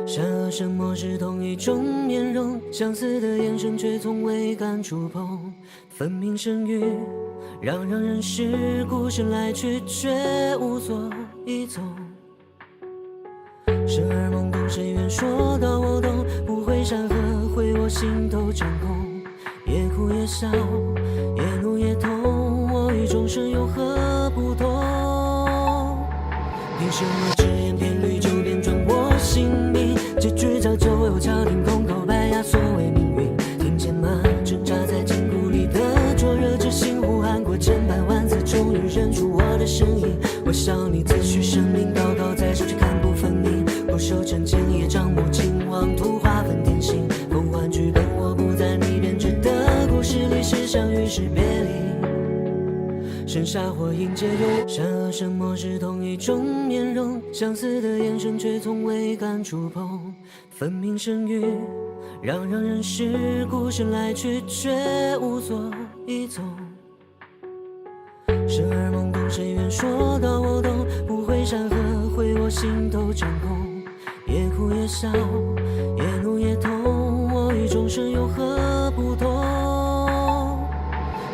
善恶什么是同一种面容，相似的眼神却从未敢触碰，分明生与让人世故事来去，却无所依从。生而懵懂，谁愿说到我懂？不会山河毁我心头真空，也哭也笑，也怒也痛，我与众生有何不同？凭什么只言片语就便转我性命？结局早就为我敲定，空口白牙，所谓命运。听见吗？挣扎在筋骨里的灼热之心，呼喊过千百万次，终于认出我的声音。我笑你自诩生命，高高在手却看不分明。不守贞洁也张目金王图，划分天性。梦幻剧本我不在，你编织的故事里是相遇是别离。生杀火迎皆有，善恶什么是同一种面容？相似的眼神却从未敢触碰，分明生与让人世故事来去，却无所依从。生而懵懂，谁愿说到我懂？不会山河毁我心头真空，也哭也笑，也怒也痛，我与众生有何不同？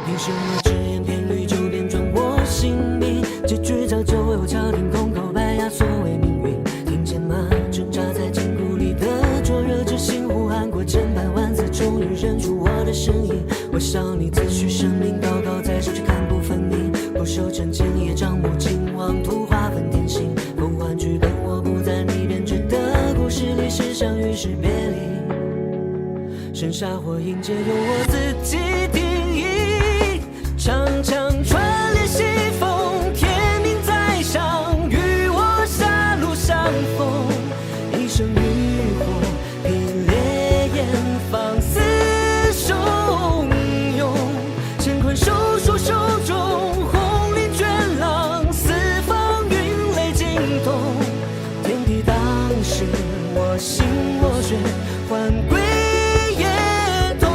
凭什么只言片语就便转我性命？结局早就为我敲定，空口白牙，所谓命运。听见吗？挣扎在筋骨里的灼热之心，呼喊过千百万次，终于认出我的声音。我笑你自诩生命，高高在手却看不分明。不守贞洁也张目金王图，划分天性。梦幻剧本我不在，你编织的故事里是相遇是别离。生杀火迎皆由我自己定义，长枪穿裂西风，天命在上，与我狭路相逢。一生浴火，凭烈焰放肆汹涌，乾坤手术手中，红林卷浪，四方云雷惊动。天地当时，我心我血，还归也动。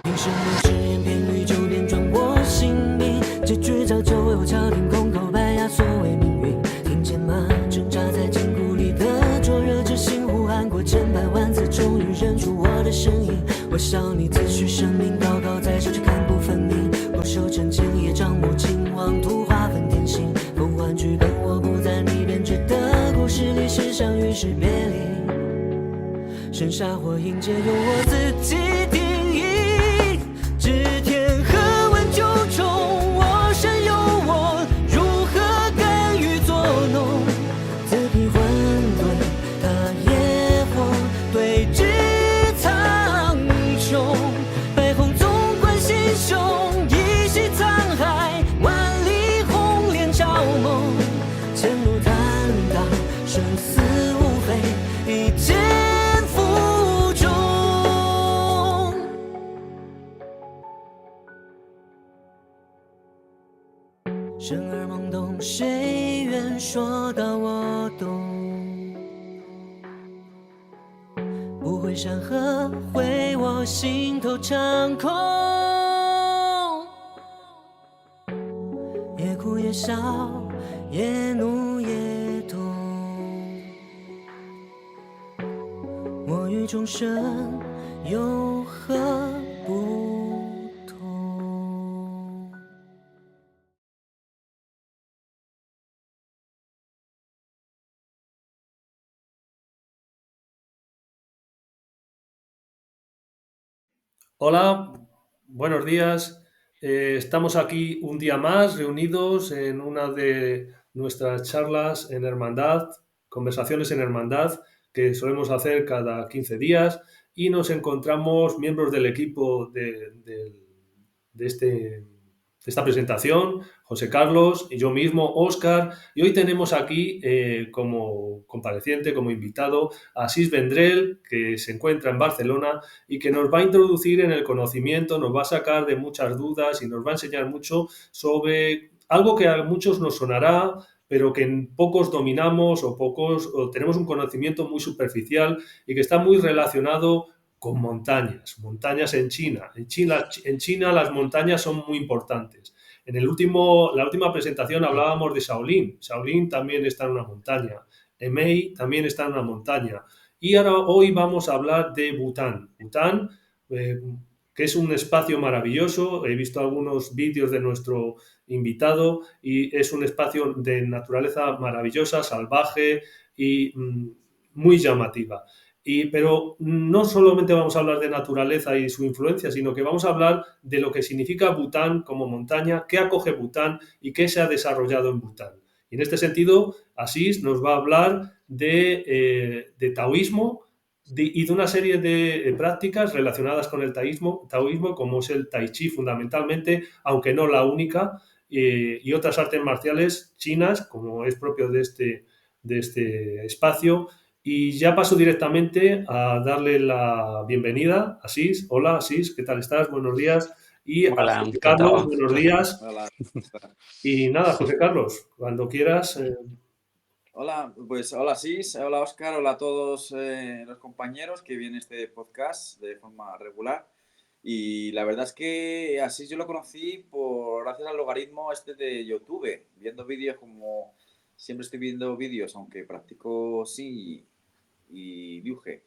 凭什么只言片语就便转我性命？结局早就为我敲定，空口白牙，所谓命运。听见吗？挣扎在筋骨里的灼热之心，呼喊过千百万次，终于认出我的声音。我笑你自诩生命，高高在手却看不分明。不守贞洁也张目金王图，划分天性。梦幻剧本我不在，你编织的故事里是相遇是别离。生杀火迎皆由我自己定义，知天何问九重，我身有我，如何甘于作弄？自披混沌，他野火，对峙苍穹。白虹纵贯心胸，一袭沧海，万里红莲照梦。前路坦荡，生死无非，一剑负重。生而懵懂，谁愿说到我懂？不会山河毁我心头长空，也哭也笑，也怒也痛，我与众生有何不同？ Hola, buenos días. Estamos aquí un día más reunidos en una de nuestras charlas en Hermandad, conversaciones en Hermandad, que solemos hacer cada 15 días y nos encontramos miembros del equipo de de esta presentación, José Carlos y yo mismo, Óscar, y hoy tenemos aquí como compareciente, como invitado, a Asís Vendrell, que se encuentra en Barcelona y que nos va a introducir en el conocimiento, nos va a sacar de muchas dudas y nos va a enseñar mucho sobre algo que a muchos nos sonará, pero que en pocos dominamos o tenemos un conocimiento muy superficial y que está muy relacionado con montañas, montañas en China. En China las montañas son muy importantes. La última presentación hablábamos de Shaolin. Shaolin también está en una montaña. Emei también está en una montaña. Y ahora hoy vamos a hablar de Bután. Bután, eh, que es un espacio maravilloso. He visto algunos vídeos de nuestro invitado y es un espacio de naturaleza maravillosa, salvaje y muy llamativa. Pero no solamente vamos a hablar de naturaleza y su influencia, sino que vamos a hablar de lo que significa Bután como montaña, qué acoge Bután y qué se ha desarrollado en Bután. Y en este sentido, Asís nos va a hablar de taoísmo y de una serie de prácticas relacionadas con el taoísmo, como es el tai chi fundamentalmente, aunque no la única, y otras artes marciales chinas, como es propio de este espacio. Y ya paso directamente a darle la bienvenida a Asís. Hola Asís, ¿qué tal estás? Buenos días. Y a Hola, José Carlos, encantado. buenos días. Hola, ¿cómo está? Y nada, José Carlos, cuando quieras. Hola, pues hola Sis, hola Oscar, hola a todos los compañeros que vienen este podcast de forma regular. Y la verdad es que así yo lo conocí gracias al logaritmo este de YouTube, viendo vídeos como siempre estoy viendo vídeos, aunque practico sí y dibuje,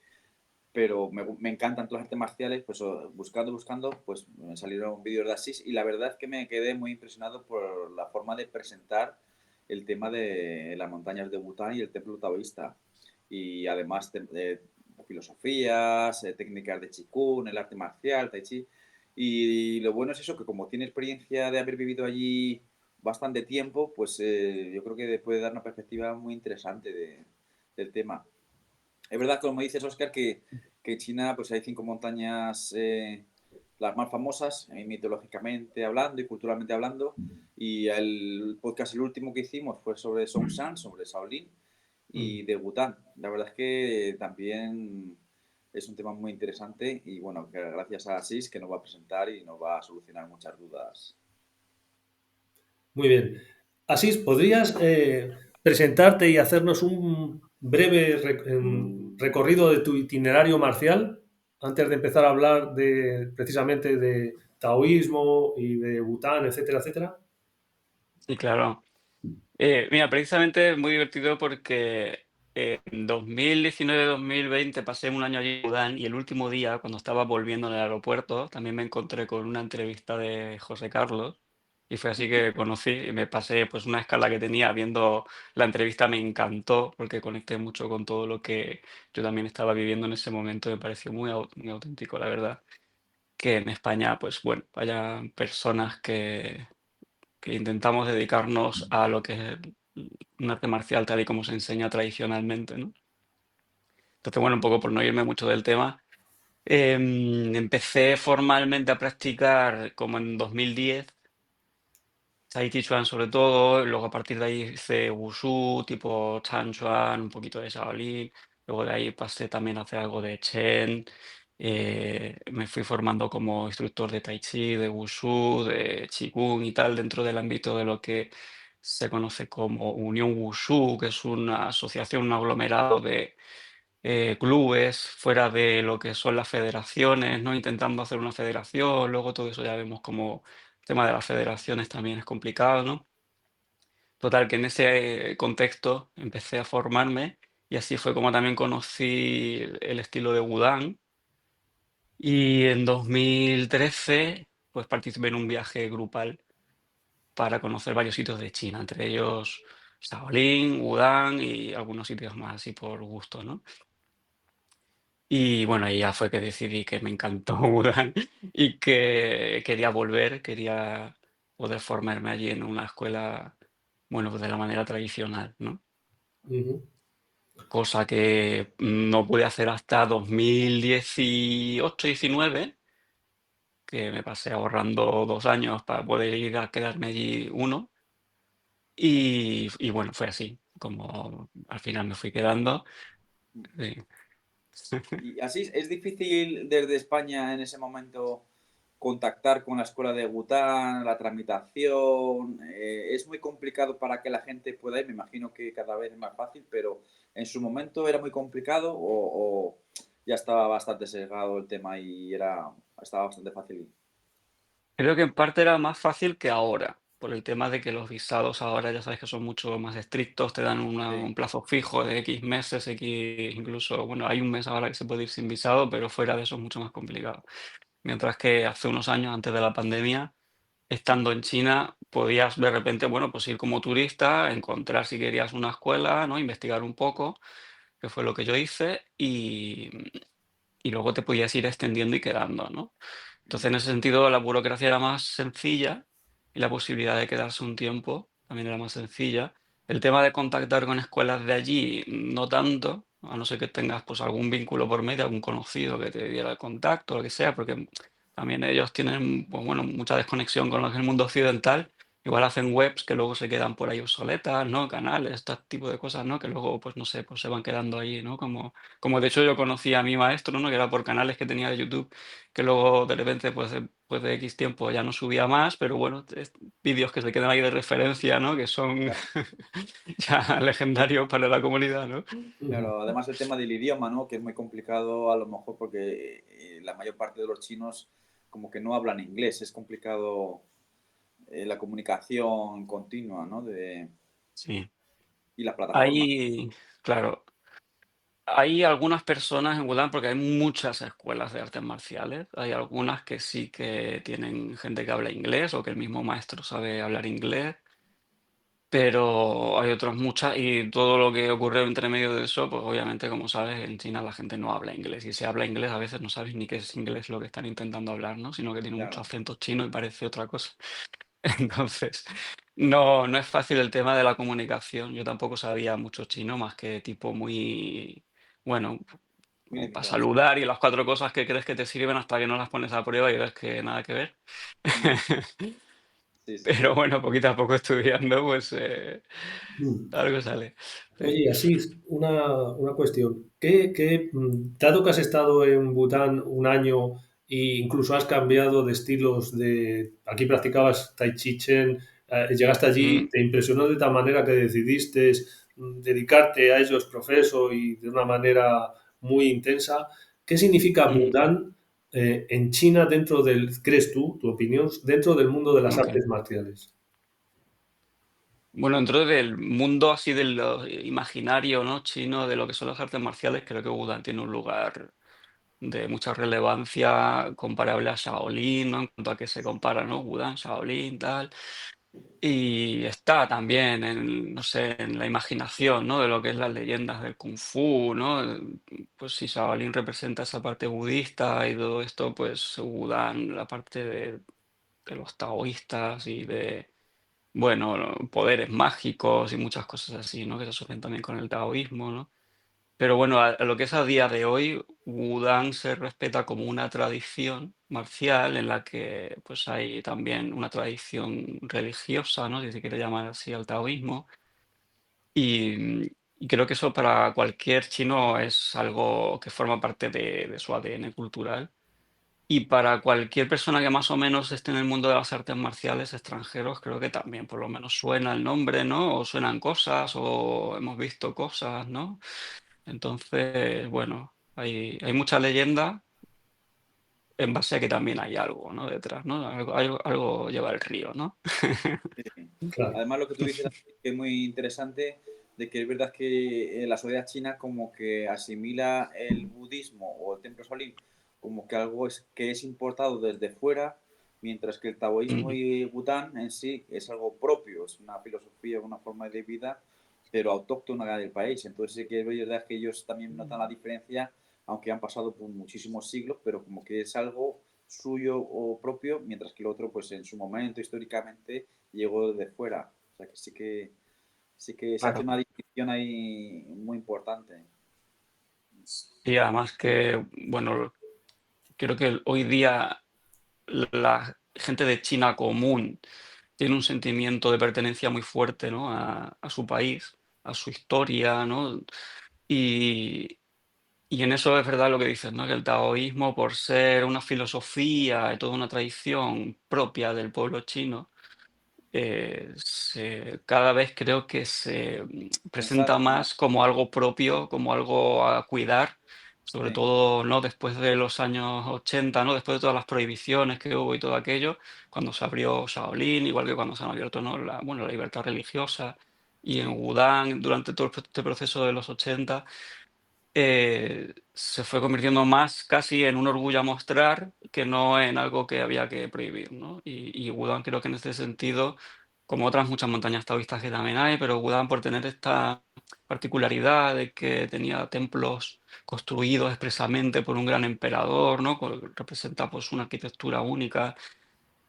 pero me encantan todas las artes marciales, pues buscando, pues me salieron vídeos de Asís y la verdad es que me quedé muy impresionado por la forma de presentar el tema de las montañas de Bután y el templo taoísta. Y además filosofías, técnicas de Qigong, el arte marcial, Tai Chi. Y lo bueno es eso, que como tiene experiencia de haber vivido allí bastante tiempo, pues yo creo que puede dar una perspectiva muy interesante del tema. Es verdad, como dices, Oscar, que en China pues hay 5 montañas, las más famosas, mitológicamente hablando y culturalmente hablando. Y el podcast, el último que hicimos, fue sobre Songshan, sobre Shaolin y de Bután. La verdad es que también es un tema muy interesante y bueno, gracias a Asís que nos va a presentar y nos va a solucionar muchas dudas. Muy bien. Asís, ¿podrías presentarte y hacernos un breve recorrido de tu itinerario marcial antes de empezar a hablar precisamente de taoísmo y de Bután, etcétera, etcétera? Sí, claro. Mira, precisamente es muy divertido porque en 2019-2020 pasé un año allí en Sudán y el último día, cuando estaba volviendo en el aeropuerto, también me encontré con una entrevista de José Carlos y fue así que conocí y me pasé pues una escala que tenía viendo la entrevista, me encantó porque conecté mucho con todo lo que yo también estaba viviendo en ese momento, me pareció muy auténtico, la verdad. Que en España, pues bueno, haya personas que intentamos dedicarnos a lo que es un arte marcial tal y como se enseña tradicionalmente, ¿no? Entonces, bueno, un poco por no irme mucho del tema, empecé formalmente a practicar como en 2010, Tai Chi Chuan sobre todo, luego a partir de ahí hice Wushu, tipo Chan Chuan, un poquito de Shaolin, luego de ahí pasé también a hacer algo de Chen, me fui formando como instructor de Tai Chi, de Wushu, de Qigong y tal, dentro del ámbito de lo que se conoce como Unión Wushu, que es una asociación, un aglomerado de clubes fuera de lo que son las federaciones, ¿no? Intentando hacer una federación, luego todo eso ya vemos como el tema de las federaciones también es complicado, ¿no? Total, que en ese contexto empecé a formarme y así fue como también conocí el estilo de Wudang. Y en 2013, pues participé en un viaje grupal para conocer varios sitios de China, entre ellos Shaolin, Wudang y algunos sitios más así por gusto, ¿no? Y bueno, ahí ya fue que decidí que me encantó Bután y que quería volver, quería poder formarme allí en una escuela, bueno, pues de la manera tradicional, ¿no? Ujú. Cosa que no pude hacer hasta 2018-19, que me pasé ahorrando 2 años para poder ir a quedarme allí uno. Y bueno, fue así, como al final me fui quedando. Sí. Y así es difícil desde España en ese momento contactar con la escuela de Bután, la tramitación. Es muy complicado para que la gente pueda ir. Me imagino que cada vez es más fácil, pero en su momento era muy complicado o ya estaba bastante sesgado el tema y estaba bastante fácil. Creo que en parte era más fácil que ahora, por el tema de que los visados ahora ya sabes que son mucho más estrictos, te dan Sí, un plazo fijo de X meses, X, incluso, bueno, hay un mes ahora que se puede ir sin visado, pero fuera de eso es mucho más complicado. Mientras que hace unos años, antes de la pandemia, estando en China, podías de repente, bueno, pues ir como turista, encontrar si querías una escuela, ¿no? Investigar un poco, que fue lo que yo hice, y luego te podías ir extendiendo y quedando, ¿no? Entonces, en ese sentido, la burocracia era más sencilla y la posibilidad de quedarse un tiempo también era más sencilla. El tema de contactar con escuelas de allí, no tanto, a no ser que tengas pues algún vínculo por medio, algún conocido que te diera el contacto, lo que sea, porque también ellos tienen, pues bueno, mucha desconexión con lo que es el mundo occidental. Igual hacen webs que luego se quedan por ahí obsoletas, ¿no? Canales, este tipo de cosas, ¿no? Que luego, pues no sé, pues se van quedando ahí, ¿no? Como de hecho yo conocí a mi maestro, ¿no? Que era por canales que tenía de YouTube que luego de repente, pues, después de X tiempo ya no subía más, pero bueno, vídeos que se quedan ahí de referencia, ¿no? Que son claro. ya legendarios para la comunidad, ¿no? Ujú. Claro, además el tema del idioma, ¿no? Que es muy complicado a lo mejor porque la mayor parte de los chinos como que no hablan inglés, es complicado la comunicación continua, ¿no? Sí. Y las plataformas. Hay, claro, hay algunas personas en Wuhan, porque hay muchas escuelas de artes marciales, hay algunas que sí que tienen gente que habla inglés o que el mismo maestro sabe hablar inglés. Pero hay otras muchas y todo lo que ocurre entre medio de eso, pues obviamente, como sabes, en China la gente no habla inglés. Y si habla inglés, a veces no sabes ni qué es inglés lo que están intentando hablar, ¿no? Sino que tiene mucho Claro. acento chino y parece otra cosa. Entonces, no es fácil el tema de la comunicación. Yo tampoco sabía mucho chino, más que tipo muy, bueno, Muy como para limitado. saludar y las cuatro cosas que crees que te sirven hasta que no las pones a prueba y ves que nada que ver. Mm. Sí, sí, Pero sí. bueno, poquito a poco estudiando, pues Mm. algo sale. Sí. Oye, así, una cuestión. Dado que has estado en Bután un año e incluso has cambiado de estilos de... Aquí practicabas Tai Chi Chuan, llegaste allí, Mm, te impresionó de tal manera que decidiste dedicarte a ellos profeso y de una manera muy intensa. ¿Qué significa mm, Bután en China dentro del, crees tú, tu opinión, dentro del mundo de las ok. artes marciales? Bueno, dentro del mundo así de lo imaginario, ¿no? Chino, de lo que son las artes marciales, creo que Buda tiene un lugar de mucha relevancia comparable a Shaolin, ¿no? En cuanto a que se compara, ¿no? Buda, Shaolin, tal. Y está también en, no sé, en la imaginación, ¿no? De lo que es las leyendas del Kung Fu, ¿no? Pues si Shaolin representa esa parte budista y todo esto, pues Budan la parte de los taoístas y de bueno, poderes mágicos y muchas cosas así, ¿no? Que se asocian también con el taoísmo, ¿no? Pero bueno, a lo que es a día de hoy, Wudang se respeta como una tradición marcial en la que pues hay también una tradición religiosa, ¿no? Si se quiere llamar así al taoísmo. Y creo que eso para cualquier chino es algo que forma parte de su ADN cultural. Y para cualquier persona que más o menos esté en el mundo de las artes marciales extranjeros, creo que también por lo menos suena el nombre, ¿no? O suenan cosas, o hemos visto cosas, ¿no? Entonces, bueno, hay mucha leyenda en base a que también hay algo, ¿no? Detrás, ¿no? Algo lleva el río, ¿no? Sí. Claro. Además, lo que tú dices que es muy interesante, de que es verdad que la sociedad china como que asimila el budismo o el templo Shaolin como que algo que es importado desde fuera, mientras que el taoísmo Mm, y Bután en sí es algo propio, es una filosofía, una forma de vida, pero autóctona del país. Entonces sí que es verdad que ellos también notan la diferencia aunque han pasado por muchísimos siglos, pero como que es algo suyo o propio, mientras que el otro, pues en su momento, históricamente, llegó de fuera. O sea que sí que se hace Claro. una distinción ahí muy importante. Y además que, bueno, creo que hoy día la gente de China común tiene un sentimiento de pertenencia muy fuerte, ¿no? A su país, a su historia, ¿no? Y, y en eso es verdad lo que dices, ¿no? Que el taoísmo, por ser una filosofía y toda una tradición propia del pueblo chino, cada vez creo que se presenta Ensalza, más como algo propio, como algo a cuidar, sobre sí, todo, ¿no? Después de los años 80, ¿no? Después de todas las prohibiciones que hubo y todo aquello, cuando se abrió Shaolin, igual que cuando se han abierto, ¿no? Bueno, la libertad religiosa, y en sí, Wudang, durante todo este proceso de los 80, se fue convirtiendo más casi en un orgullo a mostrar que no en algo que había que prohibir, ¿no? Y Wudang creo que en este sentido, como otras muchas montañas taoístas que también hay, pero Wudang por tener esta particularidad de que tenía templos construidos expresamente por un gran emperador, ¿no? Representa pues una arquitectura única,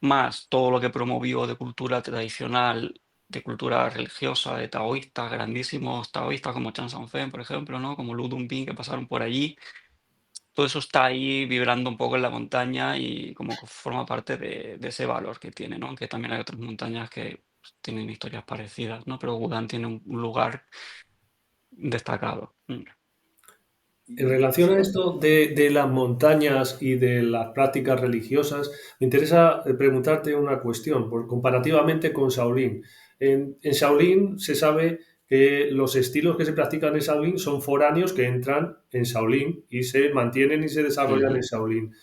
más todo lo que promovió de cultura tradicional, de cultura religiosa, de taoístas, grandísimos taoístas como Chan Sanfen, por ejemplo, ¿no? Como Lu Dunping, que pasaron por allí. Todo eso está ahí vibrando un poco en la montaña y como que forma parte de ese valor que tiene, ¿no? Aunque también hay otras montañas que pues, tienen historias parecidas, ¿no? Pero Wudang tiene un lugar destacado. En y relación sí, a esto de las montañas y de las prácticas religiosas, me interesa preguntarte una cuestión, comparativamente con Shaolin. En Shaolin se sabe que los estilos que se practican en Shaolin son foráneos que entran en Shaolin y se mantienen y se desarrollan en Ujú. Shaolin.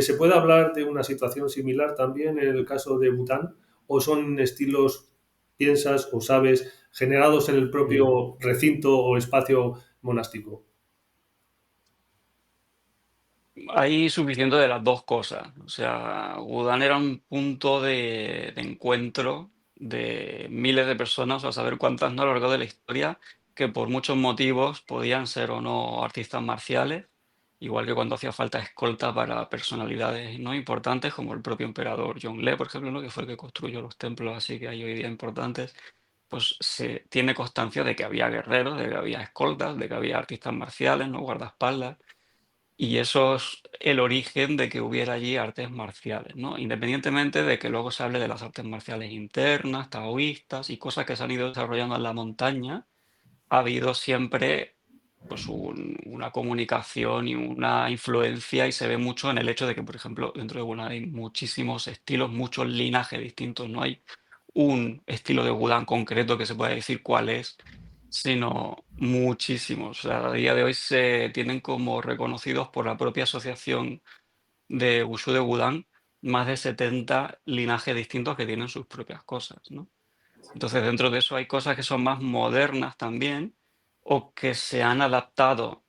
¿Se puede hablar de una situación similar también en el caso de Bután? ¿O son estilos, piensas o sabes, generados en el Mm. propio recinto o espacio monástico? Hay suficiente de las dos cosas. O sea, Wudang era un punto de encuentro de miles de personas, a saber cuántas no a lo largo de la historia, que por muchos motivos podían ser o no artistas marciales, igual que cuando hacía falta escolta para personalidades no importantes, como el propio emperador Yongle, por ejemplo, ¿no? Que fue el que construyó los templos así que hay hoy día importantes, pues se tiene constancia de que había guerreros, de que había escoltas, de que había artistas marciales, ¿no? Guardaespaldas. Y eso es el origen de que hubiera allí artes marciales, ¿no? Independientemente de que luego se hable de las artes marciales internas, taoístas y cosas que se han ido desarrollando en la montaña, ha habido siempre pues una comunicación y una influencia y se ve mucho en el hecho de que, por ejemplo, dentro de Wudang hay muchísimos estilos, muchos linajes distintos, no hay un estilo de Wudang concreto que se pueda decir cuál es, sino muchísimos. O sea, a día de hoy se tienen como reconocidos por la propia asociación de Wushu de Wudang más de 70 linajes distintos que tienen sus propias cosas, ¿no? Entonces, dentro de eso hay cosas que son más modernas también o que se han adaptado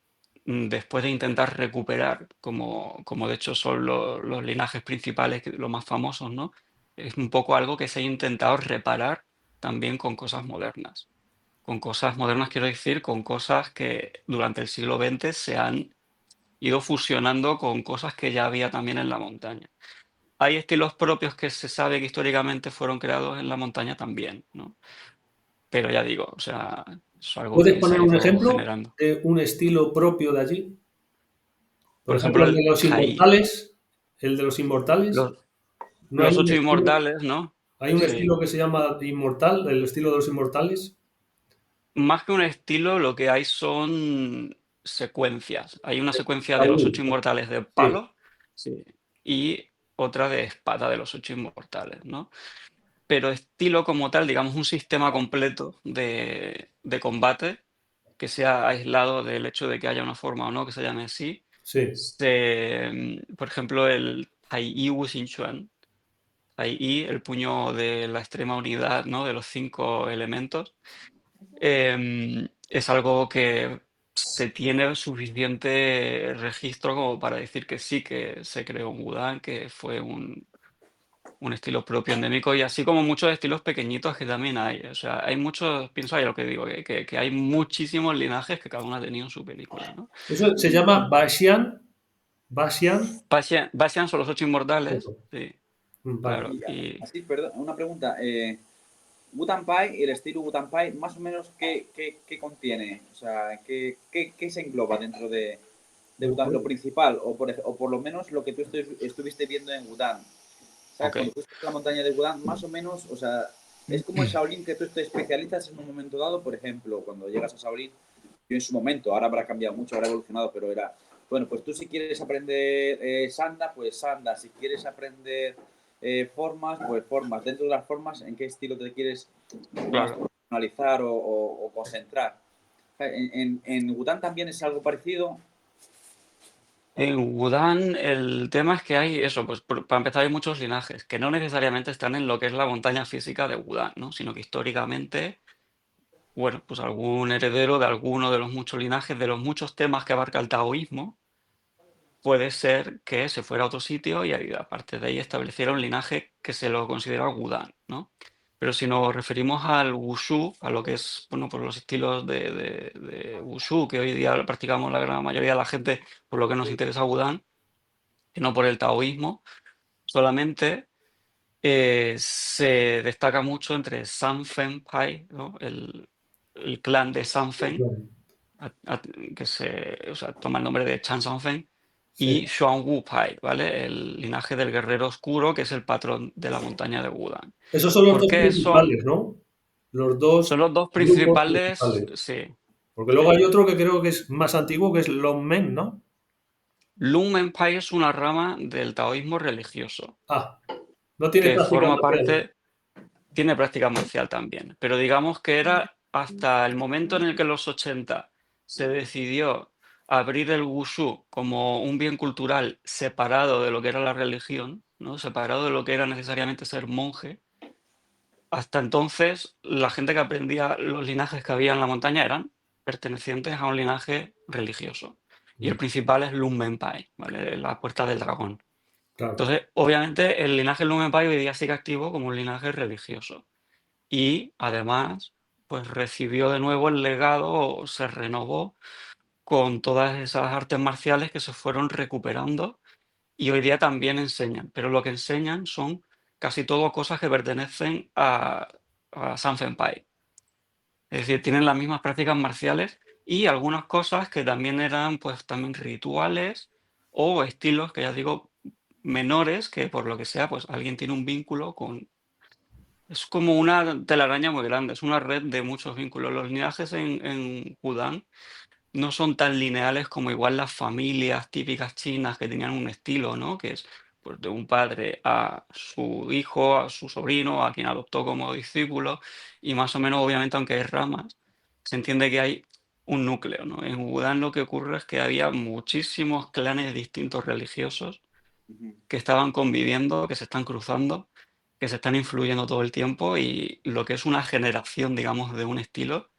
después de intentar recuperar, como de hecho son los linajes principales, los más famosos, ¿no? Es un poco algo que se ha intentado reparar también con cosas modernas. Con cosas modernas quiero decir, con cosas que durante el siglo XX se han ido fusionando con cosas que ya había también en la montaña. Hay estilos propios que se sabe que históricamente fueron creados en la montaña también, ¿no? Pero ya digo, o sea, es algo ¿Puedes que se poner ha un ido ejemplo generando. de un estilo propio de allí? Por Por ejemplo, ejemplo, el de el los Tai, inmortales. El de los inmortales. los, ¿No hay los un ocho estilo? inmortales, ¿no? ¿Hay un Sí. estilo que se llama inmortal, el estilo de los inmortales? Más que un estilo, lo que hay son secuencias. Hay una secuencia de los ocho Shaolin. inmortales de Sí, palo, sí, y otra de espada de los ocho inmortales, ¿no? Pero estilo como tal, digamos, un sistema completo de combate que sea aislado del hecho de que haya una forma o no que se llame así. sí. Por ejemplo, el Tai I Wu Xing Chuan, Tai I, el puño de la extrema unidad, ¿no? De los cinco elementos, es algo que se tiene suficiente registro como para decir que sí que se creó un Wudang, que fue un estilo propio endémico y así como muchos estilos pequeñitos que también hay. O sea, hay muchos, pienso ahí lo que digo, que hay muchísimos linajes que cada uno ha tenido en su película, ¿no? Eso se llama Baxian. Baxian. Bastian son los ocho inmortales, Eso. sí, Vale. claro. Y Y así, perdón, una pregunta. Wu-Tang Pie, el estilo Wu-Tang Pie, más o menos, ¿qué contiene? O sea, ¿qué se engloba dentro de Wu-Tang? Lo principal, o por lo menos lo que tú estuviste viendo en Wu-Tang. ¿Sabes? ok. Cuando fuiste a la montaña de Wu-Tang, más o menos, o sea, es como el Shaolin que tú te especializas en un momento dado, por ejemplo, cuando llegas a Shaolin, yo en su momento, ahora habrá cambiado mucho, habrá evolucionado, pero era, bueno, pues tú si quieres aprender sanda, pues sanda, si quieres aprender formas, pues formas. Dentro de las formas, ¿en qué estilo te quieres más Claro. profesionalizar o concentrar? En Wu-Tang también es algo parecido. En Wudang el tema es que hay eso, pues para empezar hay muchos linajes que no necesariamente están en lo que es la montaña física de Wudang, ¿no? Sino que históricamente, bueno, pues algún heredero de alguno de los muchos linajes, de los muchos temas que abarca el taoísmo, puede ser que se fuera a otro sitio y aparte de ahí estableciera un linaje que se lo considera Wudang, ¿no? Pero si nos referimos al Wushu, a lo que es, bueno, pues los estilos de Wushu, que hoy día practicamos la gran mayoría de la gente, por lo que nos interesa Wudang, que no por el taoísmo, solamente se destaca mucho entre Sanfen Pai, ¿no? El clan de Sanfen, que o sea, toma el nombre de Chan Sanfen, Sí. y Xuanwu Pai, ¿vale? El linaje del guerrero oscuro, que es el patrón de la montaña de Wudang. Esos son los ¿Por dos qué son? principales, ¿no? Los dos Son los dos grupos principales, principales. sí, Porque luego sí. hay otro que creo que es más antiguo, que es Longmen, ¿no? Lunmen Pai es una rama del taoísmo religioso, Ah, no tiene que práctica forma marcial. parte. Tiene práctica marcial también, pero digamos que era hasta el momento en el que en los 80 se decidió abrir el wushu como un bien cultural separado de lo que era la religión, ¿no? Separado de lo que era necesariamente ser monje. Hasta entonces, la gente que aprendía los linajes que había en la montaña eran pertenecientes a un linaje religioso. Y el principal es Lunmenpai, ¿vale? La puerta del dragón. Claro. Entonces, obviamente, el linaje Lunmenpai hoy día sigue activo como un linaje religioso. Y además, pues recibió de nuevo el legado, o se renovó con todas esas artes marciales que se fueron recuperando y hoy día también enseñan, pero lo que enseñan son casi todo cosas que pertenecen a Sanfenpai. Es decir, tienen las mismas prácticas marciales y algunas cosas que también eran pues también rituales o estilos que ya digo menores que por lo que sea pues alguien tiene un vínculo con. Es como una telaraña muy grande, es una red de muchos vínculos. Los linajes en Wudang no son tan lineales como igual las familias típicas chinas que tenían un estilo, ¿no? Que es pues, de un padre a su hijo, a su sobrino, a quien adoptó como discípulo, y más o menos, obviamente, aunque hay ramas, se entiende que hay un núcleo, ¿no? En Wudang lo que ocurre es que había muchísimos clanes distintos religiosos Ujú. que estaban conviviendo, que se están cruzando, que se están influyendo todo el tiempo y lo que es una generación, digamos, de un estilo,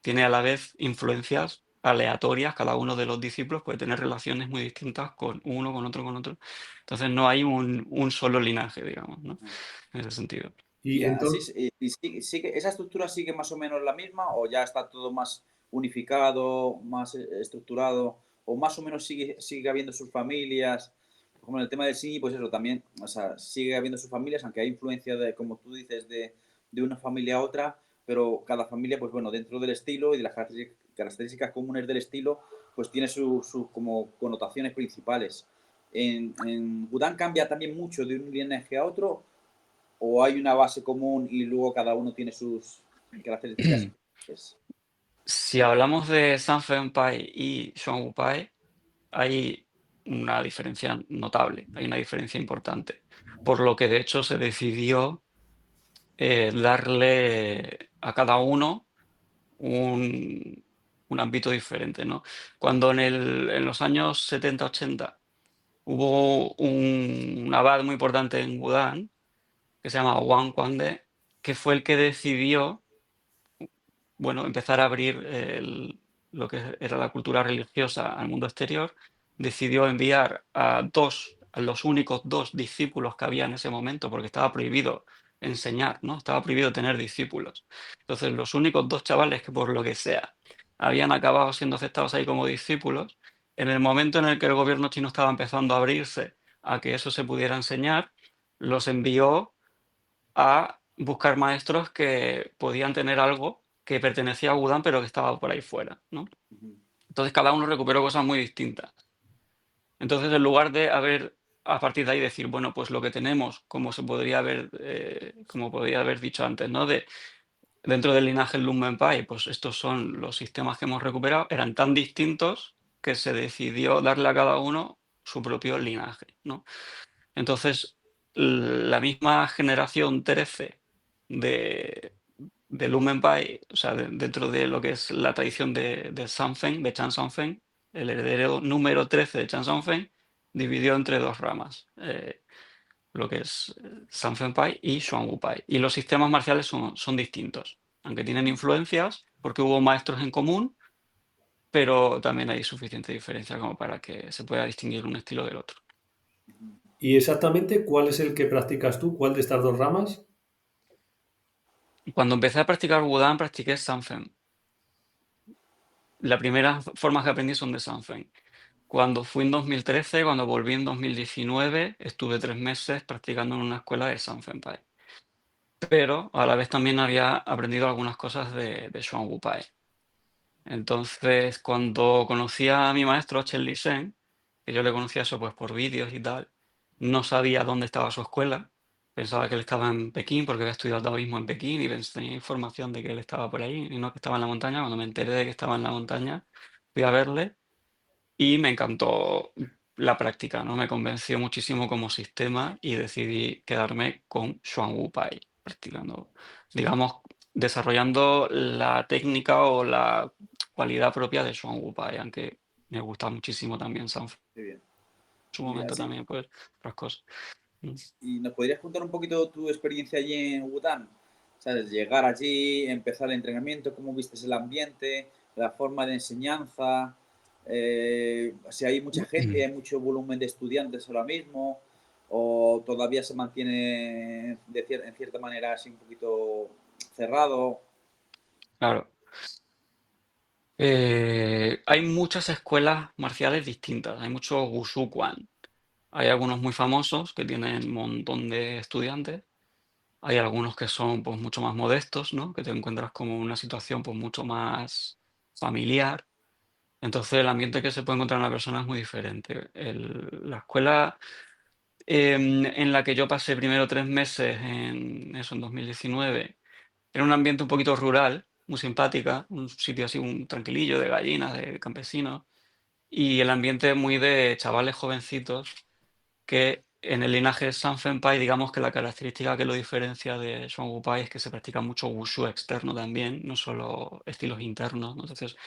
tiene a la vez influencias aleatorias, cada uno de los discípulos puede tener relaciones muy distintas con uno, con otro, con otro. Entonces no hay un solo linaje, digamos, ¿no? Ujú. En ese sentido. Y entonces, ¿Esa estructura sigue más o menos la misma o ya está todo más unificado, más estructurado o más o menos sigue habiendo sus familias? Como en el tema del cine, pues eso también, o sea, sigue habiendo sus familias, aunque hay influencia de, como tú dices, de una familia a otra, pero cada familia, pues bueno, dentro del estilo y de las características comunes del estilo, pues tiene sus como connotaciones principales. En Budán cambia también mucho de un linaje a otro, o hay una base común y luego cada uno tiene sus características. Si hablamos de Sanfenpai y Pai, hay una diferencia notable, hay una diferencia importante, por lo que de hecho se decidió darle a cada uno un ámbito diferente, ¿no? Cuando en los años 70-80 hubo un abad muy importante en Wudang, que se llama Wang Quande, que fue el que decidió, bueno, empezar a abrir lo que era la cultura religiosa al mundo exterior, decidió enviar a dos los únicos 2 discípulos que había en ese momento, porque estaba prohibido enseñar, ¿no? Estaba prohibido tener discípulos. Entonces, los únicos 2 chavales que por lo que sea habían acabado siendo aceptados ahí como discípulos, en el momento en el que el gobierno chino estaba empezando a abrirse a que eso se pudiera enseñar, los envió a buscar maestros que podían tener algo que pertenecía a Wudang, pero que estaba por ahí fuera, ¿no? Ujú. Entonces, cada uno recuperó cosas muy distintas. Entonces, en lugar de haber, a partir de ahí decir, bueno, pues lo que tenemos, como podría haber dicho antes, ¿no? Dentro del linaje Lunmenpai, pues estos son los sistemas que hemos recuperado, eran tan distintos que se decidió darle a cada uno su propio linaje, ¿no? Entonces, la misma generación 13 de Lunmenpai, o sea, dentro de lo que es la tradición de Sanfen, de Chan Sanfen, el heredero número 13 de Chan Sanfen, dividió entre 2 ramas, lo que es Sanfen Pai y Xuan Pai. Y los sistemas marciales son distintos, aunque tienen influencias, porque hubo maestros en común, pero también hay suficiente diferencia como para que se pueda distinguir un estilo del otro. ¿Y exactamente cuál es el que practicas tú? ¿Cuál de estas 2 ramas? Cuando empecé a practicar Wudang, practiqué Sanfen. Las primeras formas que aprendí son de Sanfen. Cuando fui en 2013, cuando volví en 2019, estuve 3 meses practicando en una escuela de Sanfen Pai. Pero a la vez también había aprendido algunas cosas de Xuan Wu Pai. Entonces, cuando conocí a mi maestro Chen Lisen, que yo le conocía eso pues por vídeos y tal, no sabía dónde estaba su escuela. Pensaba que él estaba en Pekín porque había estudiado taoísmo en Pekín y tenía información de que él estaba por ahí y no que estaba en la montaña. Cuando me enteré de que estaba en la montaña, fui a verle y me encantó la práctica, ¿no? Me convenció muchísimo como sistema y decidí quedarme con Xuan Wu Pai, practicando, digamos, desarrollando la técnica o la cualidad propia de Xuan Wu Pai, aunque me gusta muchísimo también Sanfu. Qué bien. En su Y momento así, también, pues, otras cosas. Mm. ¿y nos podrías contar un poquito tu experiencia allí en Wudang? ¿Sabes? Llegar allí, empezar el entrenamiento, cómo viste el ambiente, la forma de enseñanza, si hay mucha gente, hay mucho volumen de estudiantes ahora mismo, o todavía se mantiene en cierta manera así un poquito cerrado. Claro. Hay muchas escuelas marciales distintas, hay mucho Wushu Quan. Hay algunos muy famosos que tienen un montón de estudiantes. Hay algunos que son pues mucho más modestos, ¿no? Que te encuentras como una situación pues mucho más familiar. Entonces el ambiente que se puede encontrar en una persona es muy diferente. La escuela en la que yo pasé primero 3 meses en 2019, era un ambiente un poquito rural, muy simpática, un sitio así, un tranquilillo de gallinas, de campesinos, y el ambiente muy de chavales jovencitos que en el linaje Sanfenpai, digamos que la característica que lo diferencia de Xuan Wu Pai es que se practica mucho wushu externo también, no solo estilos internos, ¿no? Entonces,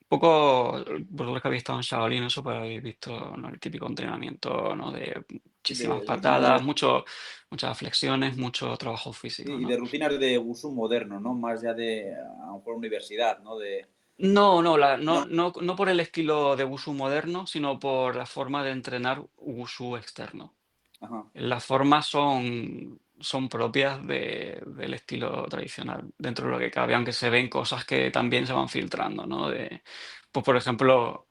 un poco, vosotros que habéis estado en Shaolin, eso pues habéis visto, ¿no? El típico entrenamiento, ¿no? De Sí, muchísimas patadas, muchas flexiones, mucho trabajo físico, y ¿no? de rutinas de Wushu moderno, ¿no? Más ya de, a lo mejor, universidad, ¿no? No, no, ¿No? no por el estilo de wushu moderno, sino por la forma de entrenar wushu externo. Ajá, Las formas son propias del estilo tradicional, dentro de lo que cabe, aunque se ven cosas que también se van filtrando, ¿no? Pues, por ejemplo,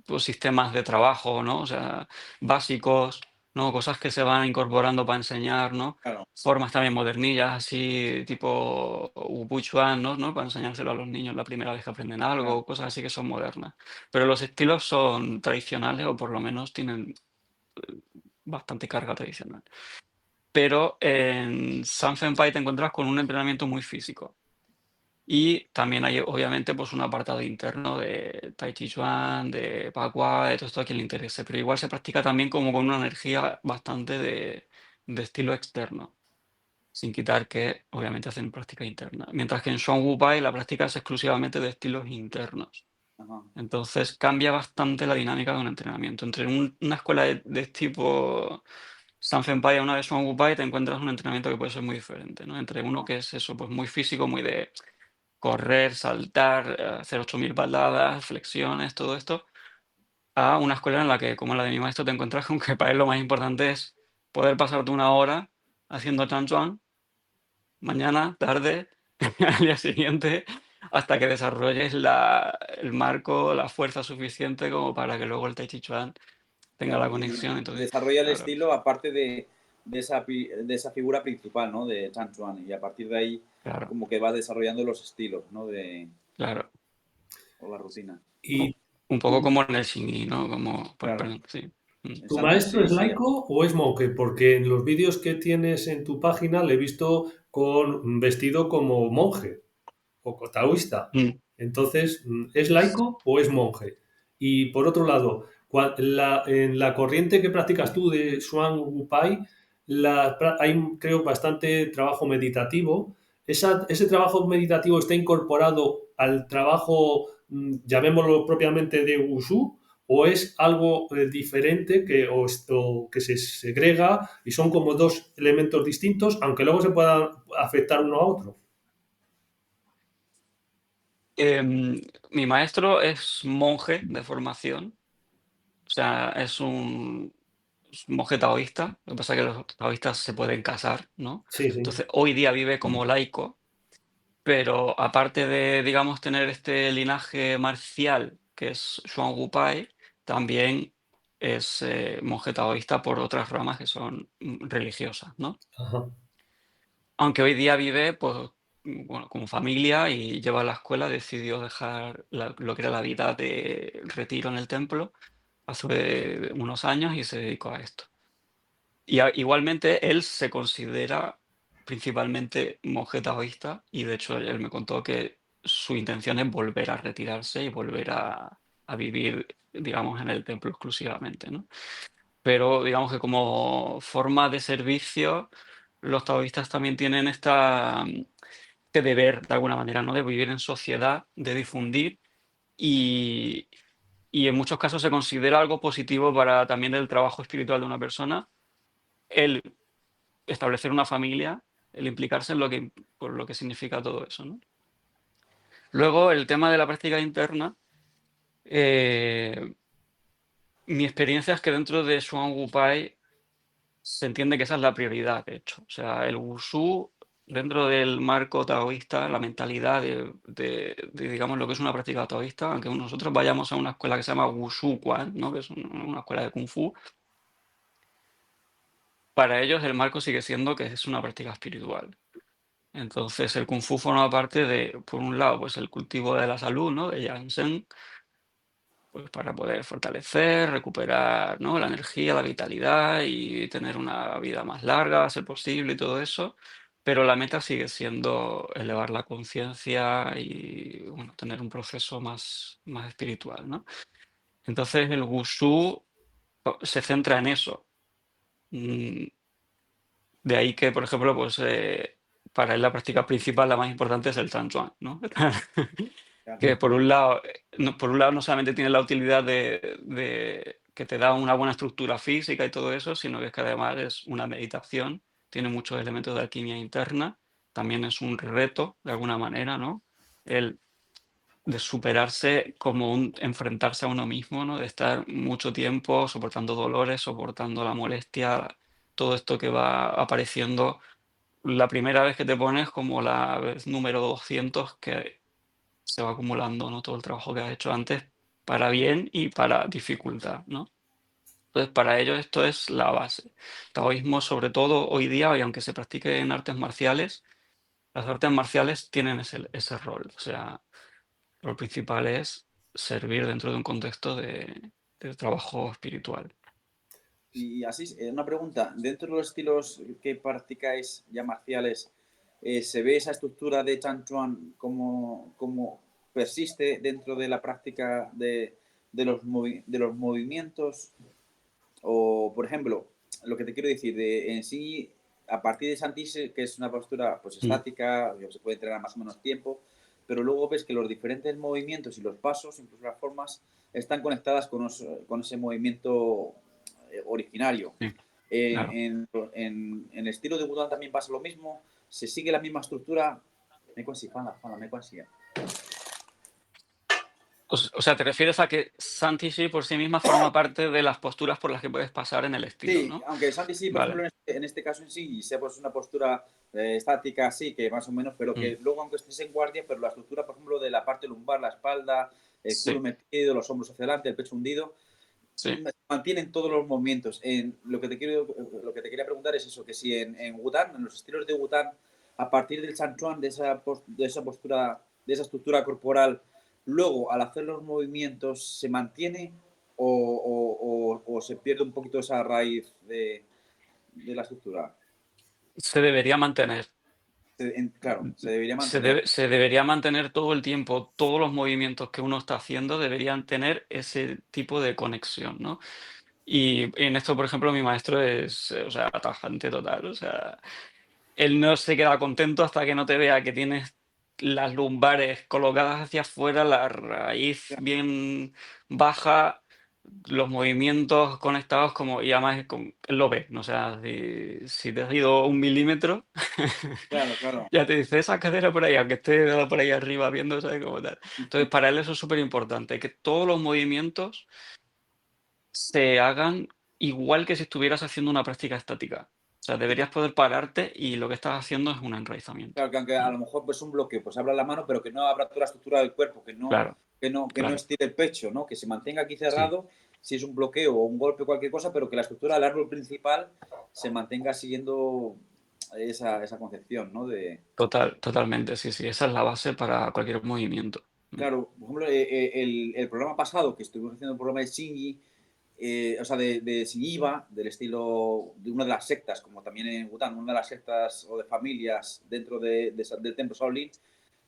pues, sistemas de trabajo, ¿no? O sea, básicos, ¿no? Cosas que se van incorporando para enseñar, ¿no? claro, Formas también modernillas, así tipo Wu Chuan, ¿no? Para enseñárselo a los niños la primera vez que aprenden claro. algo, cosas así que son modernas. Pero los estilos son tradicionales o por lo menos tienen bastante carga tradicional. Pero en Sanfenpai te encuentras con un entrenamiento muy físico. Y también hay, obviamente, pues un apartado interno de Tai Chi Chuan, de Bagua, de todo esto a quien le interese. Pero igual se practica también como con una energía bastante de estilo externo. Sin quitar que, obviamente, hacen práctica interna. Mientras que en Xuan Wu Pai la práctica es exclusivamente de estilos internos. Ajá. Entonces cambia bastante la dinámica de un entrenamiento. Entre una escuela de tipo Sanfenpai a una de Xuan Wu Pai te encuentras un entrenamiento que puede ser muy diferente, ¿no? Entre uno que es eso, pues muy físico, muy de correr, saltar, hacer 8000 patadas, flexiones, todo esto, a una escuela en la que, como la de mi maestro, te encuentras con que para él lo más importante es poder pasarte una hora haciendo Chan Chuan, mañana, tarde, al día siguiente, hasta que desarrolles el marco, la fuerza suficiente como para que luego el Tai Chi Chuan tenga la Claro, conexión. y Entonces, desarrolla el claro, estilo aparte de esa figura principal, ¿no? De Chan Chuan. Y a partir de ahí, claro, como que va desarrollando los estilos, ¿no? claro. O la rutina. U- ¿Y Un poco como en el Xingyi, ¿no? Como, Claro. perdón, sí. Mm. tu Exacto, maestro sí, es sí. laico o es monje? Porque en los vídeos que tienes en tu página le he visto con vestido como monje o taoísta. Mm. Entonces, ¿es laico o es monje? Y por otro lado, en la corriente que practicas tú de Shuang Wupai, hay, creo, bastante trabajo meditativo. ¿Ese trabajo meditativo está incorporado al trabajo, llamémoslo propiamente, de Wushu? ¿O es algo diferente o que se segrega y son como dos elementos distintos, aunque luego se puedan afectar uno a otro? Mi maestro es monje de formación, o sea, es un monje taoísta. Lo que pasa es que los taoístas se pueden casar, ¿no? Sí, sí. Entonces, hoy día vive como laico, pero aparte de, digamos, tener este linaje marcial que es Xuan Wupai, también es monje taoísta por otras ramas que son religiosas, ¿no? Ajá. Aunque hoy día vive, pues, bueno, con familia y lleva a la escuela, decidió dejar lo que era la vida de retiro en el templo hace unos años y se dedicó a esto. Y igualmente él se considera principalmente monje taoísta y de hecho él me contó que su intención es volver a retirarse y volver a vivir, digamos, en el templo exclusivamente, ¿no? Pero digamos que como forma de servicio, los taoístas también tienen este deber, de alguna manera, ¿no? De vivir en sociedad, de difundir y, y en muchos casos se considera algo positivo para también el trabajo espiritual de una persona, el establecer una familia, el implicarse en por lo que significa todo eso, ¿no? Luego, el tema de la práctica interna, eh, mi experiencia es que dentro de Xuan Wupai se entiende que esa es la prioridad, de hecho. O sea, el wushu, dentro del marco taoísta, la mentalidad digamos, lo que es una práctica taoísta, aunque nosotros vayamos a una escuela que se llama Wushu Quan, ¿no? Que es una escuela de Kung Fu, para ellos el marco sigue siendo que es una práctica espiritual. Entonces, el Kung Fu forma parte de, por un lado, pues el cultivo de la salud, ¿no? De Yansen, pues para poder fortalecer, recuperar, ¿no? La energía, la vitalidad y tener una vida más larga, a ser posible y todo eso. Pero la meta sigue siendo elevar la conciencia y bueno, tener un proceso más espiritual, ¿no? Entonces el Wushu se centra en eso. Mm, De ahí que, por ejemplo, pues para él la práctica principal, la más importante es el Tan Chuan, ¿no? Claro. Que por un lado, por un lado no solamente tiene la utilidad que te da una buena estructura física y todo eso, sino que es que además es una meditación, tiene muchos elementos de alquimia interna, también es un reto de alguna manera, ¿no? El de superarse como un enfrentarse a uno mismo, ¿no? De estar mucho tiempo soportando dolores, soportando la molestia, todo esto que va apareciendo la primera vez que te pones como la vez número 200 que se va acumulando, ¿no? Todo el trabajo que has hecho antes para bien y para dificultad, ¿no? Entonces, para ellos esto es la base. Taoísmo, sobre todo hoy día, y aunque se practique en artes marciales, las artes marciales tienen ese rol. O sea, el rol principal es servir dentro de un contexto de trabajo espiritual. Y así, una pregunta, dentro de los estilos que practicáis ya marciales, ¿se ve esa estructura de Chan Chuan como persiste dentro de la práctica de los movimientos? O, por ejemplo, lo que te quiero decir, en sí, a partir de Santise, que es una postura pues Mm. estática, se puede entrenar más o menos tiempo, pero luego ves que los diferentes movimientos y los pasos, incluso las formas, están conectadas con ese movimiento originario. Sí, claro. En el estilo de Wudang también pasa lo mismo, se sigue la misma estructura. Me consigo, me consigo. O sea, te refieres a que Santishi por sí misma forma parte de las posturas por las que puedes pasar en el estilo, Sí, ¿no? aunque Santi sí, por Vale. ejemplo, en este caso en sí, sea pues una postura estática así, que más o menos, pero Mm. que luego aunque estés en guardia, pero la estructura, por ejemplo, de la parte lumbar, la espalda, el culo Sí, metido, los hombros hacia adelante, el pecho hundido, sí. mantienen todos los movimientos. Lo que te quería preguntar es eso, que si en Wután, en los estilos de Wután, a partir del Chanchuan, de esa postura, de esa estructura corporal, luego al hacer los movimientos se mantiene o se pierde un poquito esa raíz de la estructura. Se debería mantener. Claro, se debería mantener. Se debería mantener todo el tiempo, todos los movimientos que uno está haciendo deberían tener ese tipo de conexión, ¿no? Y en esto, por ejemplo, mi maestro es, o sea, tajante total, o sea, él no se queda contento hasta que no te vea que tienes las lumbares colocadas hacia afuera, la raíz bien baja, los movimientos conectados como, y además él lo ve, ¿no? O sea, si te has ido 1 milímetro, Claro, claro. ya te dice esa cadera por ahí, aunque esté por ahí arriba viendo, ¿sabes? Como tal. Entonces, para él eso es súper importante, que todos los movimientos se hagan igual que si estuvieras haciendo una práctica estática. O sea, deberías poder pararte y lo que estás haciendo es un enraizamiento. Claro, que aunque a Mm. lo mejor pues un bloqueo, pues abra la mano, pero que no abra toda la estructura del cuerpo, Claro, que no claro. estire el pecho, ¿no? Que se mantenga aquí Sí, cerrado, si es un bloqueo o un golpe o cualquier cosa, pero que la estructura del árbol principal se mantenga siguiendo esa concepción, ¿no? totalmente, sí, sí. Esa es la base para cualquier movimiento. Mm. Claro, por ejemplo, el programa pasado, que estuvimos haciendo el programa de Shinji, o sea, de Shinjiva, del estilo de una de las sectas, como también en Bután, una de las sectas o de familias dentro del templo Shaolin,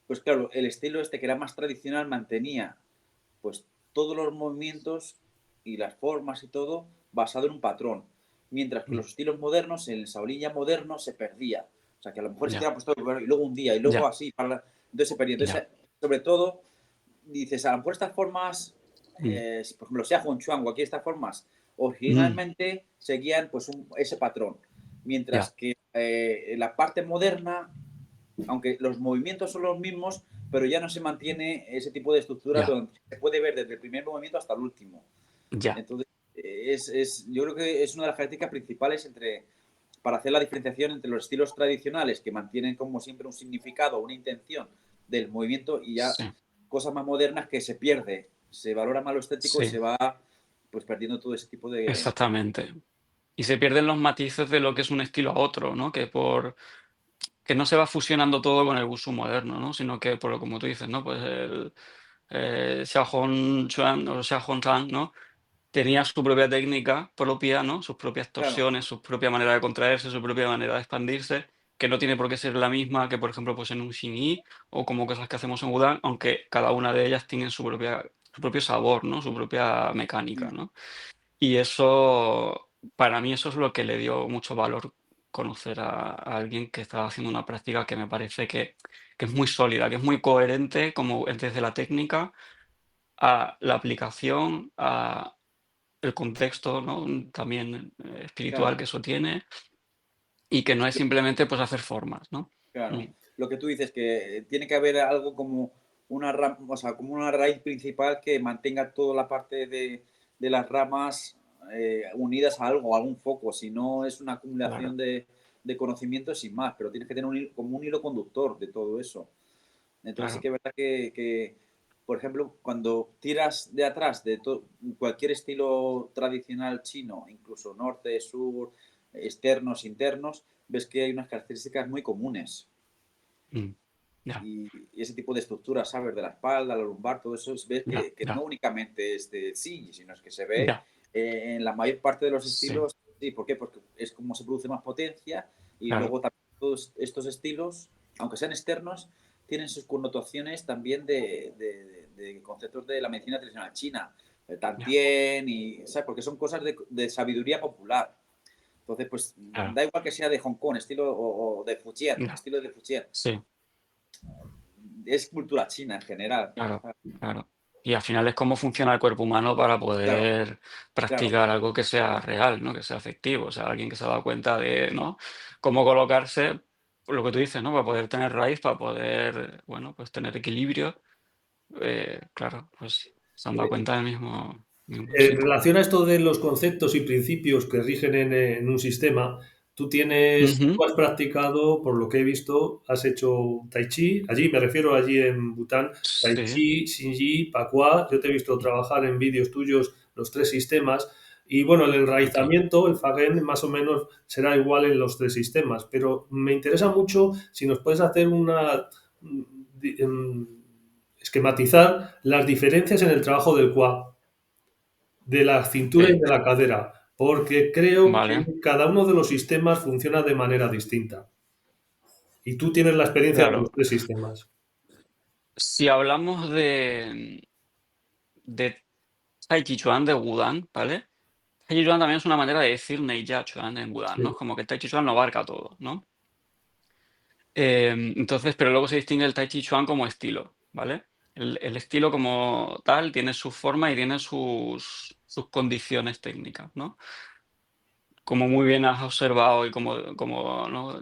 pues claro, el estilo este que era más tradicional mantenía pues todos los movimientos y las formas y todo basado en un patrón, mientras que Mm. los estilos modernos, en el Shaolin ya moderno, se perdía. O sea, que a lo mejor se Ya, quedaba puesto y luego un día y luego ya, así, entonces se perdía. ya. Entonces, sobre todo, dices, a lo mejor estas formas, Mm. por ejemplo, sea Chuan o aquí estas formas, Mm. originalmente seguían pues ese patrón, mientras Ya, que la parte moderna, aunque los movimientos son los mismos, pero ya no se mantiene ese tipo de estructura ya, donde se puede ver desde el primer movimiento hasta el último. ya. Entonces, yo creo que es una de las características principales para hacer la diferenciación entre los estilos tradicionales que mantienen como siempre un significado, una intención del movimiento y ya Sí, cosas más modernas que se pierde, se valora más lo estético y sí, se va pues perdiendo todo ese tipo de... exactamente. Y se pierden los matices de lo que es un estilo a otro, ¿no? Que no se va fusionando todo con el Wushu moderno, ¿no? Sino que, por lo como tú dices, ¿no? Pues el Xiaohong Chuan o Xiaohong Zhang, ¿no? Tenía su propia técnica propia, ¿no? Sus propias Claro, torsiones, su propia manera de contraerse, su propia manera de expandirse, que no tiene por qué ser la misma que, por ejemplo, pues en un Xingyi o como cosas que hacemos en Wudang, aunque cada una de ellas tiene su propio sabor, ¿no? Su propia mecánica, mm, ¿no? Y eso, para mí eso es lo que le dio mucho valor conocer a alguien que estaba haciendo una práctica que me parece que es muy sólida, que es muy coherente como desde la técnica a la aplicación, a el contexto, ¿no? También espiritual claro. que eso tiene y que no es simplemente pues hacer formas, ¿no? Mm. Claro, lo que tú dices, que tiene que haber algo como o sea, como una raíz principal que mantenga toda la parte de las ramas unidas a algo, a algún foco, si no es una Claro, acumulación de conocimientos sin más, pero tienes que tener como un hilo conductor de todo eso. Entonces sí claro, que es verdad por ejemplo, cuando tiras de atrás de cualquier estilo tradicional chino, incluso norte, sur, externos, internos, ves que hay unas características muy comunes. mm, ya, Y ese tipo de estructuras, ¿sabes? De la espalda, la lumbar, todo eso, ves ya, que no ya, únicamente es de sí, sino es que se ve ya, en la mayor parte de los sí, estilos. Sí, ¿por qué? Porque es como se produce más potencia y claro, luego también todos estos estilos, aunque sean externos, tienen sus connotaciones también de conceptos de la medicina tradicional china, el ya, tantien y, ¿sabes? Porque son cosas de sabiduría popular. Entonces, pues claro, da igual que sea de Hong Kong, estilo o de Fujian, ya, estilo de Fujian, sí, es cultura china en general. claro, claro. Y al final es cómo funciona el cuerpo humano para Claro, poder claro, practicar algo que sea real, ¿no? Que sea efectivo, o sea, alguien que se ha dado cuenta de, ¿no? Cómo colocarse, lo que tú dices, ¿no? Para poder tener raíz, para poder, bueno, pues tener equilibrio. claro, pues se han dado cuenta del mismo En símbolo. relación a esto de los conceptos y principios que rigen en un sistema, tú Ujú. has practicado, por lo que he visto, has hecho Tai Chi, allí me refiero allí en Bután, Tai Sí, Chi, Xingyi, Pakua, yo te he visto trabajar en vídeos tuyos los tres sistemas y bueno, el ok. enraizamiento, el Fagen, más o menos será igual en los tres sistemas, pero me interesa mucho si nos puedes hacer esquematizar las diferencias en el trabajo del Qua de la cintura y Ok, de la cadera, porque creo que vale, cada uno de los sistemas funciona de manera distinta. Y tú tienes la experiencia de los claro. tres sistemas. Si hablamos de Tai Chi Chuan de Wudang, ¿vale? Tai Chi Chuan también es una manera de decir Neijia Chuan en Wudang, Sí. ¿no? Como que el Tai Chi Chuan lo abarca todo, ¿no? Entonces, pero luego se distingue el Tai Chi Chuan como estilo, ¿vale? El estilo como tal tiene su forma y tiene sus condiciones técnicas, ¿no? Como muy bien has observado y como, ¿no?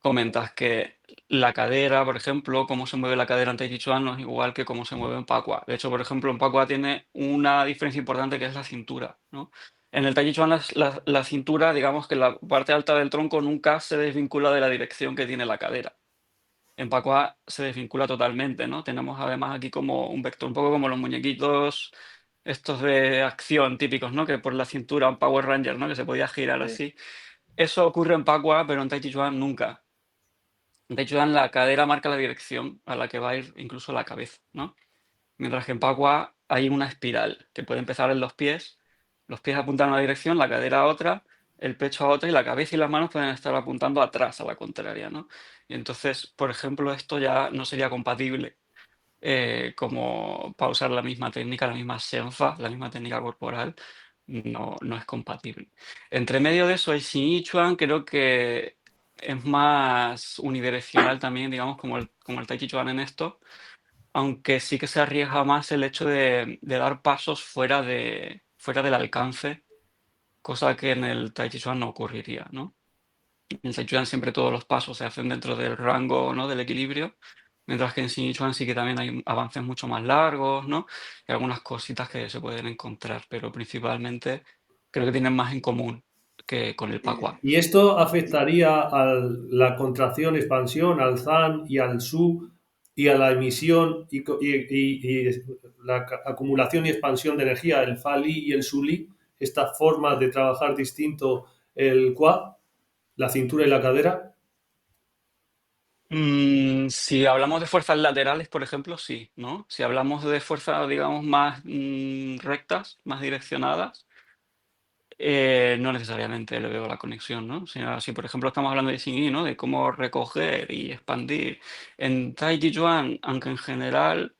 Comentas que la cadera, por ejemplo, cómo se mueve la cadera en Tai Chi Chuan no es igual que cómo se mueve en Pakua. De hecho, por ejemplo, en Pakua tiene una diferencia importante que es la cintura, ¿no? En el Tai Chi Chuan la cintura, digamos que la parte alta del tronco nunca se desvincula de la dirección que tiene la cadera. En Pakua se desvincula totalmente, ¿no? Tenemos además aquí como un vector, un poco como los muñequitos estos de acción típicos, ¿no? Que por la cintura, un Power Ranger, ¿no? Que se podía girar Sí. así. Eso ocurre en Pakua, pero en Tai Chi Chuan nunca. De hecho, en la cadera marca la dirección a la que va a ir incluso la cabeza, ¿no? Mientras que en Pakua hay una espiral que puede empezar en los pies apuntan a una dirección, la cadera a otra, el pecho a otra y la cabeza y las manos pueden estar apuntando atrás a la contraria, ¿no? Y entonces, por ejemplo, esto ya no sería compatible como para usar la misma técnica, la misma Shenfa, la misma técnica corporal, no es compatible. Entre medio de eso, el Xin y Chuan creo que es más unidireccional también, digamos, como el Tai Chi Chuan en esto, aunque sí que se arriesga más el hecho de dar pasos fuera del alcance, cosa que en el Tai Chi Chuan no ocurriría, ¿no? En el Sichuan siempre todos los pasos se hacen dentro del rango, ¿no? Del equilibrio, mientras que en Sichuan sí que también hay avances mucho más largos, ¿no? Y algunas cositas que se pueden encontrar, pero principalmente creo que tienen más en común que con el Pakua. ¿Y esto afectaría a la contracción, expansión, al ZAN y al SU y a la emisión y la acumulación y expansión de energía, el FALI y el SULI? Esta forma de trabajar distinto el QA, la cintura y la cadera. Si hablamos de fuerzas laterales, por ejemplo, sí, ¿no? Si hablamos de fuerzas, digamos, más rectas, más direccionadas, no necesariamente le veo la conexión, ¿no? Si, por ejemplo, estamos hablando de Xingyi, ¿no? De cómo recoger y expandir. En Tai Chi Chuan, aunque en general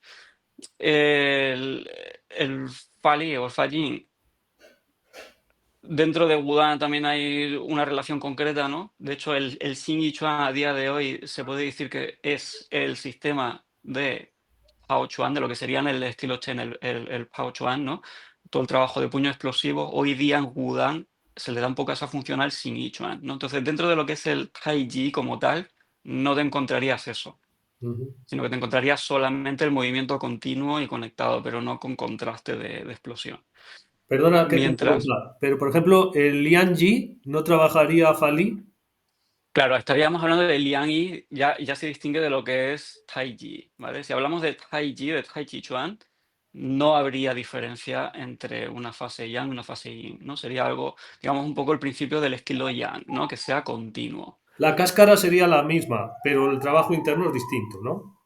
el, el Fali o el Fallin, dentro de Wudang también hay una relación concreta, ¿no? De hecho, el Xingyi Chuan a día de hoy se puede decir que es el sistema de Pao Chuan, de lo que serían el estilo Chen, el Pao Chuan, ¿no? Todo el trabajo de puño explosivo, hoy día en Wudang se le da un poco esa función al Xingyi Chuan, ¿no? Entonces, dentro de lo que es el Tai Chi como tal, no te encontrarías eso, Ujú. sino que te encontrarías solamente el movimiento continuo y conectado, pero no con contraste de explosión. Perdona que te Mientras, interrumpa, pero por ejemplo, el Lian Yi no trabajaría Fali. claro, estaríamos hablando de Liang Yi, ya se distingue de lo que es Tai Chi, ¿vale? Si hablamos de Tai Chi, de Tai Chi Chuan, no habría diferencia entre una fase Yang y una fase Yin, ¿no? Sería algo, digamos, un poco el principio del estilo Yang, ¿no? Que sea continuo. La cáscara sería la misma, pero el trabajo interno es distinto, ¿no?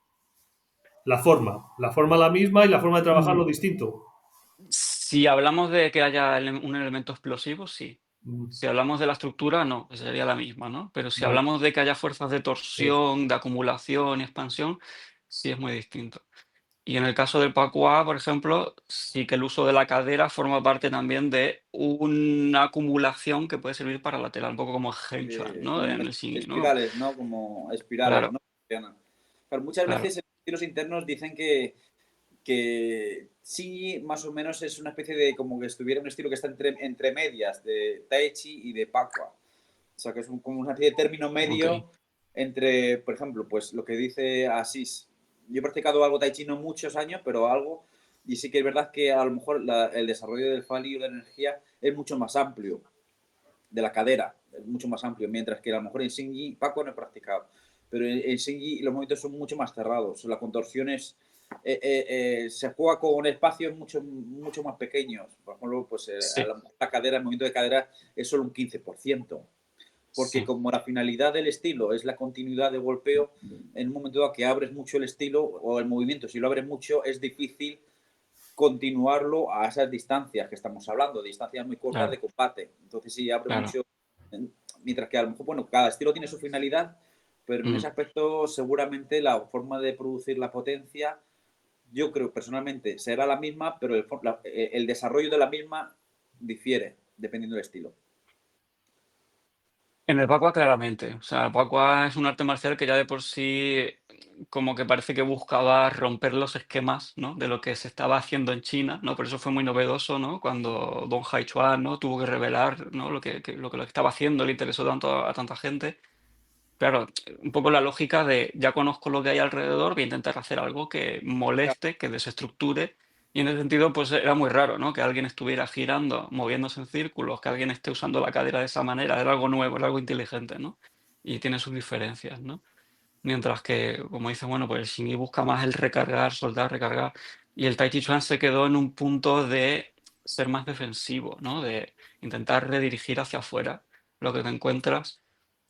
La forma la misma y la forma de Mm, trabajarlo distinto. Si hablamos de que haya un elemento explosivo, sí. Mm, Si hablamos de la estructura, no, que sería la misma, ¿no? Pero si vale, hablamos de que haya fuerzas de sí. torsión, de acumulación y expansión, sí es muy distinto. Y en el caso del Pakua, por ejemplo, sí que el uso de la cadera forma parte también de una acumulación que puede servir para lateral, un poco como Heng Chuan, ¿no? Como En el Xing, ¿no? espirales, ¿no? Como espirales, Claro, ¿no? Pero muchas claro. veces en estilos internos dicen que sí, más o menos es una especie de como que estuviera un estilo que está entre medias de Tai Chi y de Pakua. O sea, que es como una especie de término Ok. medio entre, por ejemplo, pues lo que dice Asís yo he practicado algo Tai Chi, no muchos años, pero algo, y sí que es verdad que a lo mejor el desarrollo del falio y la energía es mucho más amplio, de la cadera, es mucho más amplio, mientras que a lo mejor en Shinji, Paco no he practicado, pero en Shinji los movimientos son mucho más cerrados, la contorsión es, se juega con espacios mucho más pequeños, por ejemplo, pues Sí, la cadera, el movimiento de cadera es solo un 15%, porque sí, como la finalidad del estilo es la continuidad de golpeo, en un momento dado que abres mucho el estilo o el movimiento, si lo abres mucho, es difícil continuarlo a esas distancias que estamos hablando, distancias muy cortas de claro, combate. Entonces, si abre claro. mucho, mientras que a lo mejor, bueno, cada estilo tiene su finalidad, pero en ese Mm. aspecto seguramente la forma de producir la potencia, yo creo personalmente será la misma, pero el desarrollo de la misma difiere dependiendo del estilo. En el Bagua claramente, o sea, el Bagua es un arte marcial que ya de por sí como que parece que buscaba romper los esquemas, ¿no? De lo que se estaba haciendo en China, ¿no? Por eso fue muy novedoso, ¿no? Cuando Don Haichuan, ¿no? Tuvo que revelar, ¿no? Lo que estaba haciendo, le interesó tanto a tanta gente. Claro, un poco la lógica de ya conozco lo que hay alrededor, voy a intentar hacer algo que moleste, que desestructure. Y en ese sentido, pues era muy raro, ¿no? Que alguien estuviera girando, moviéndose en círculos, que alguien esté usando la cadera de esa manera, era algo nuevo, era algo inteligente, ¿no? Y tiene sus diferencias, ¿no? Mientras que, como dice, bueno, pues el Shingi busca más el recargar, soltar, recargar. Y el Tai Chi Chuan se quedó en un punto de ser más defensivo, ¿no? De intentar redirigir hacia afuera lo que te encuentras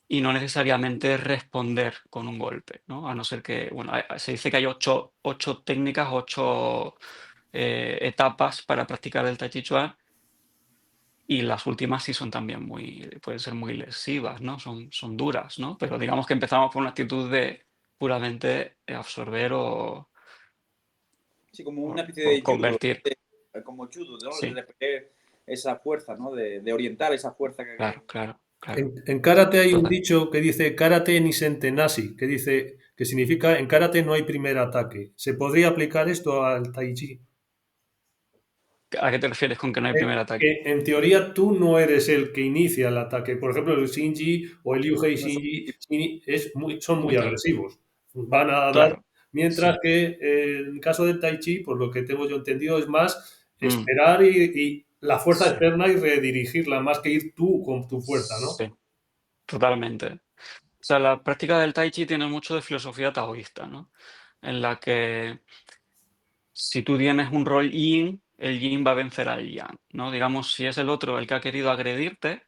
y no necesariamente responder con un golpe, ¿no? A no ser que, bueno, se dice que hay ocho técnicas, ocho etapas para practicar el Tai Chi Chuan y las últimas sí son también pueden ser muy lesivas, ¿no? Son duras, ¿no? Pero digamos que empezamos por una actitud de puramente absorber Sí, como una o- especie o de judo, convertir. como judo, ¿no? De Sí, repeler esa fuerza, ¿no? De orientar esa fuerza claro, claro, claro. En karate hay un Total. dicho que dice karate ni sentenashi, que dice que significa en karate no hay primer ataque. ¿Se podría aplicar esto al tai chi? ¿A qué te refieres con que no hay primer ataque? Que en teoría tú no eres el que inicia el ataque. Por ejemplo, el Shinji o el Liu Hei no son son muy Ok, agresivos. Van a dar, claro, mientras sí. que en el caso del Tai Chi, por lo que tengo yo entendido, es más Mm, esperar y la fuerza sí, externa y redirigirla, más que ir tú con tu fuerza, ¿no? sí, totalmente. O sea, la práctica del Tai Chi tiene mucho de filosofía taoísta, ¿no? En la que si tú tienes un rol yin, el yin va a vencer al yang, ¿no? Digamos, si es el otro el que ha querido agredirte,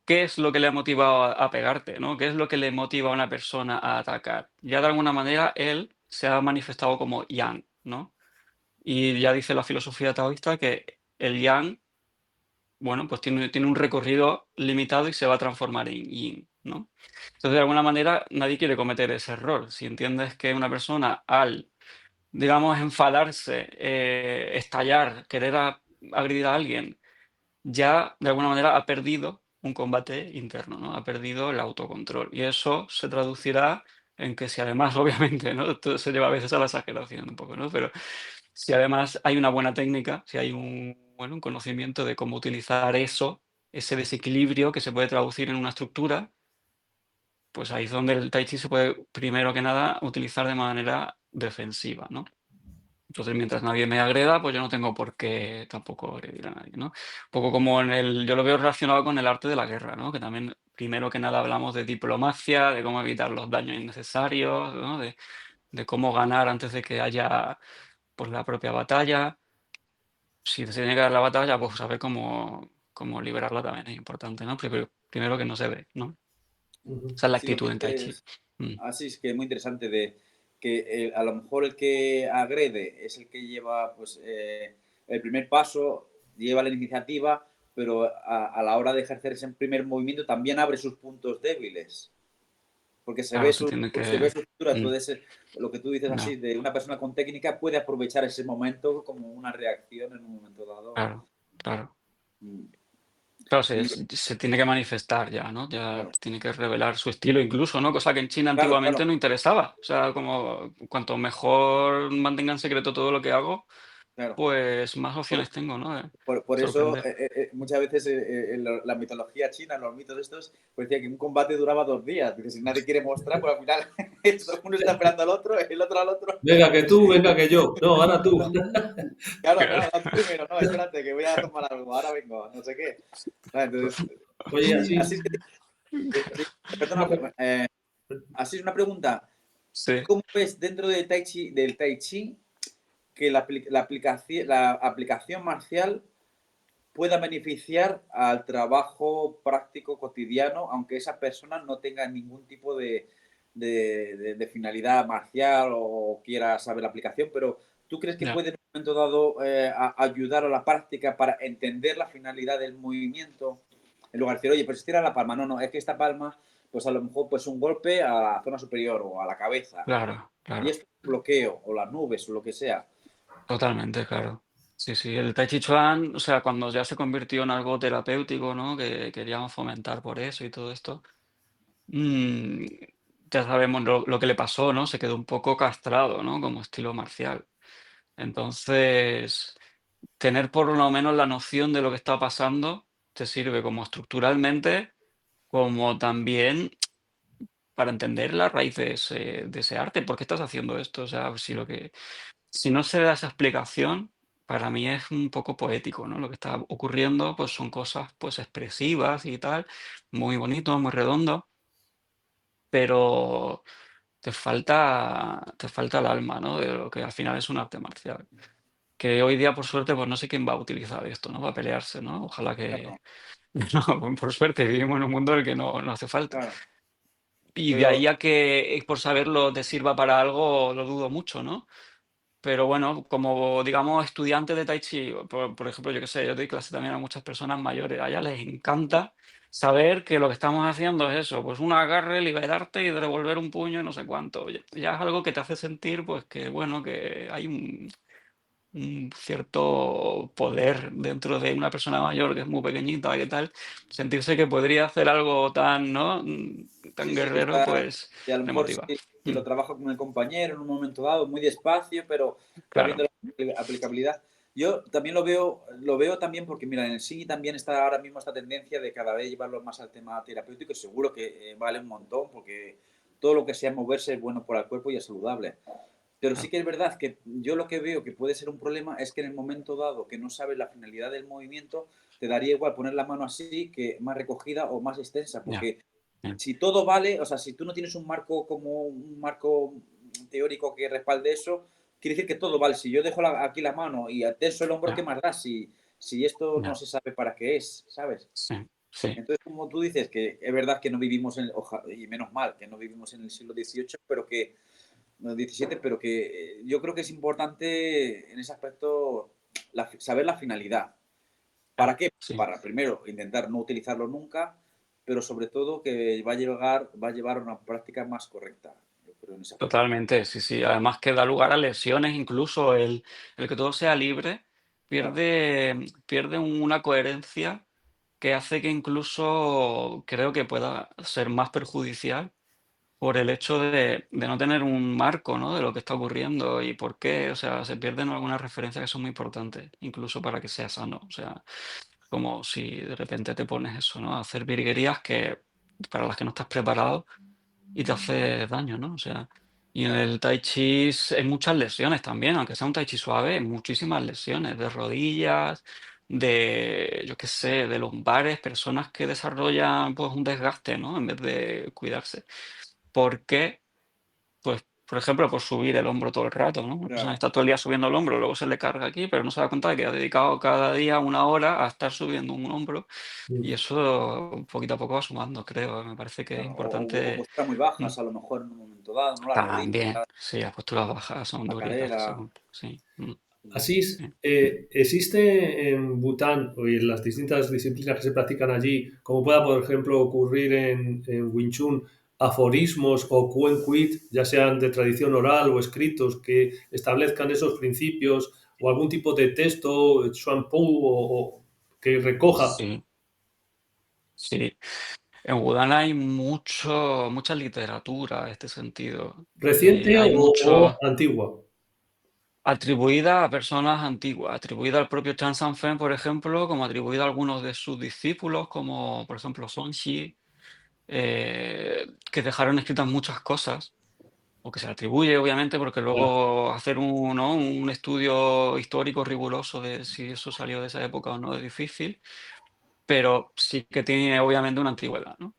¿qué es lo que le ha motivado a pegarte, ¿no? ¿Qué es lo que le motiva a una persona a atacar? Ya de alguna manera él se ha manifestado como yang, ¿no? Y ya dice la filosofía taoísta que el yang, bueno, pues tiene un recorrido limitado y se va a transformar en yin, ¿no? Entonces, de alguna manera, nadie quiere cometer ese error. Si entiendes que una persona al, digamos, enfadarse, estallar, querer agredir a alguien, ya de alguna manera ha perdido un combate interno, ¿no? Ha perdido el autocontrol. Y eso se traducirá en que si además, obviamente, ¿no? Esto se lleva a veces a la exageración un poco, ¿no? Pero si además hay una buena técnica, si hay un conocimiento de cómo utilizar eso, ese desequilibrio que se puede traducir en una estructura, pues ahí es donde el tai chi se puede, primero que nada, utilizar de manera defensiva, ¿no? Entonces, mientras nadie me agreda, pues yo no tengo por qué tampoco agredir a nadie, ¿no? Un poco como yo lo veo relacionado con el arte de la guerra, ¿no? Que también, primero que nada, hablamos de diplomacia, de cómo evitar los daños innecesarios, ¿no? De cómo ganar antes de que haya, pues, la propia batalla. Si se tiene que dar la batalla, pues saber cómo liberarla también es importante, ¿no? Primero que no se ve, ¿no? Ujú. Esa es la Sí, lo que actitud en Tai Chi. dices, Mm, así es que es muy interesante de que a lo mejor el que agrede es el que lleva pues el primer paso, lleva la iniciativa, pero a la hora de ejercer ese primer movimiento también abre sus puntos débiles, porque claro, se tiene se ve que... sus estructuras, mm, puede ser lo que tú dices así, no, de una persona con técnica puede aprovechar ese momento como una reacción en un momento dado. claro, claro. Mm. Claro, Y se tiene que manifestar ya, ¿no? Ya claro, tiene que revelar su estilo incluso, ¿no? Cosa que en China claro, antiguamente claro, no interesaba. O sea, como cuanto mejor mantenga en secreto todo lo que hago, Claro. pues más Por, opciones tengo, ¿no? De por eso, sorprender. muchas veces en la mitología china, los mitos estos, pues decía que un combate duraba 2 días. Dice, si nadie quiere mostrar, pues al final todo el mundo está esperando al otro, el otro al otro. Venga que tú, venga que yo. No, ahora tú. Claro, Claro. no, tú primero, no, espérate, que voy a tomar algo, ahora vengo, no sé qué. Entonces, Oye, así, Asís, sí, perdona, una pre- así es una pregunta. Sí, ¿Cómo ves dentro del Tai Chi que la aplicación marcial pueda beneficiar al trabajo práctico cotidiano, aunque esa persona no tenga ningún tipo de finalidad marcial o quiera saber la aplicación, pero ¿tú crees que ya. puede en un momento dado ayudar a la práctica para entender la finalidad del movimiento? En lugar de decir, oye, pues estira la palma. No, no, es que esta palma, pues a lo mejor pues un golpe a la zona superior o a la cabeza. Claro, Y claro. esto es un bloqueo, o las nubes, o lo que sea. Totalmente, claro. Sí, sí, el Tai Chi Chuan, o sea, cuando ya se convirtió en algo terapéutico, ¿no? Que queríamos fomentar por eso y todo esto, mm, ya sabemos lo que le pasó, ¿no? Se quedó un poco castrado, ¿no? Como estilo marcial. Entonces, tener por lo menos la noción de lo que está pasando te sirve como estructuralmente, como también para entender la raíz de ese arte. ¿Por qué estás haciendo esto? O sea, si no se da esa explicación, para mí es un poco poético, ¿no? Lo que está ocurriendo, pues son cosas pues expresivas y tal, muy bonito, muy redondo, pero te falta el alma, ¿no? De lo que al final es un arte marcial. Que hoy día, por suerte, pues no sé quién va a utilizar esto, ¿no? Va a pelearse, ¿no? Ojalá Claro, que. No, por suerte, vivimos en un mundo en el que no hace falta. claro. Y de Pero, ahí a que por saberlo te sirva para algo, lo dudo mucho, ¿no? Pero bueno, como digamos estudiantes de Tai Chi, por ejemplo, yo qué sé, yo doy clase también a muchas personas mayores, a ellas les encanta saber que lo que estamos haciendo es eso, pues un agarre, liberarte y devolver un puño y no sé cuánto. Ya es algo que te hace sentir, pues que bueno, que hay un cierto poder dentro de una persona mayor que es muy pequeñita, ¿qué tal? Sentirse que podría hacer algo tan, ¿no? Tan sí, sí, que guerrero, está, pues y a lo me mejor motiva. si Mm, lo trabajo con el compañero en un momento dado, muy despacio, pero está viendo claro, la aplicabilidad. Yo también lo veo también porque, mira, en el sí también está ahora mismo esta tendencia de cada vez llevarlo más al tema terapéutico y seguro que vale un montón porque todo lo que sea moverse es bueno para el cuerpo y es saludable. Pero sí claro, que es verdad que yo lo que veo que puede ser un problema es que en el momento dado que no sabes la finalidad del movimiento, te daría igual poner la mano así que más recogida o más extensa, ya, porque ya, si todo vale, o sea, si tú no tienes un marco como un marco teórico que respalde eso, quiere decir que todo vale. Si yo dejo aquí la mano y tenso el hombro, ¿qué ya, más da si esto no ya, se sabe para qué es, ¿sabes? sí, sí, Entonces, como tú dices, que es verdad que no vivimos y menos mal, que no vivimos en el siglo XVIII, pero que, no, XVII, pero que yo creo que es importante en ese aspecto saber la finalidad. ¿Para ya, qué? sí. Para primero intentar no utilizarlo nunca, pero sobre todo que va a llevar a una práctica más correcta, yo creo, en ese aspecto. Totalmente, sí, sí. Además que da lugar a lesiones, incluso el que todo sea libre Claro, pierde una coherencia que hace que incluso creo que pueda ser más perjudicial por el hecho de no tener un marco, ¿no? De lo que está ocurriendo y por qué. O sea, se pierden algunas referencias que son muy importantes, incluso para que sea sano. O sea, como si de repente te pones eso, ¿no? A hacer virguerías que para las que no estás preparado y te hace daño, ¿no? O sea, y en claro, el tai chi hay muchas lesiones también, aunque sea un tai chi suave, hay muchísimas lesiones de rodillas, yo qué sé, de lumbares, personas que desarrollan pues un desgaste, ¿no? En vez de cuidarse. ¿Por qué? Pues, por ejemplo, por subir el hombro todo el rato, ¿no? Una persona que claro. está todo el día subiendo el hombro, luego se le carga aquí, pero no se da cuenta de que ha dedicado cada día una hora a estar subiendo un hombro y eso poquito a poco va sumando, creo. Me parece que es Claro, o importante. posturas muy mm, bajas a lo mejor en un momento dado, ¿no? La rodilla, También, sí, las posturas bajas son la duritas, cadera. sí. Asís, Sí. ¿existe en Bután o en las distintas disciplinas que se practican allí, como pueda, por ejemplo, ocurrir en Wing Chun, aforismos o Kuen Kuit, ya sean de tradición oral o escritos, que establezcan esos principios o algún tipo de texto, Chuan Pu, o que recoja Sí, sí. En Wudana hay mucha literatura en este sentido. reciente Hay o mucho. antigua? atribuida a personas antiguas, atribuida al propio Chan Sanfen, por ejemplo, como atribuida a algunos de sus discípulos, como por ejemplo Sonxi, que dejaron escritas muchas cosas, o que se le atribuye, obviamente, porque Claro. luego hacer un, ¿no? un estudio histórico riguroso de si eso salió de esa época o no es difícil, pero sí que tiene obviamente una antigüedad, ¿no?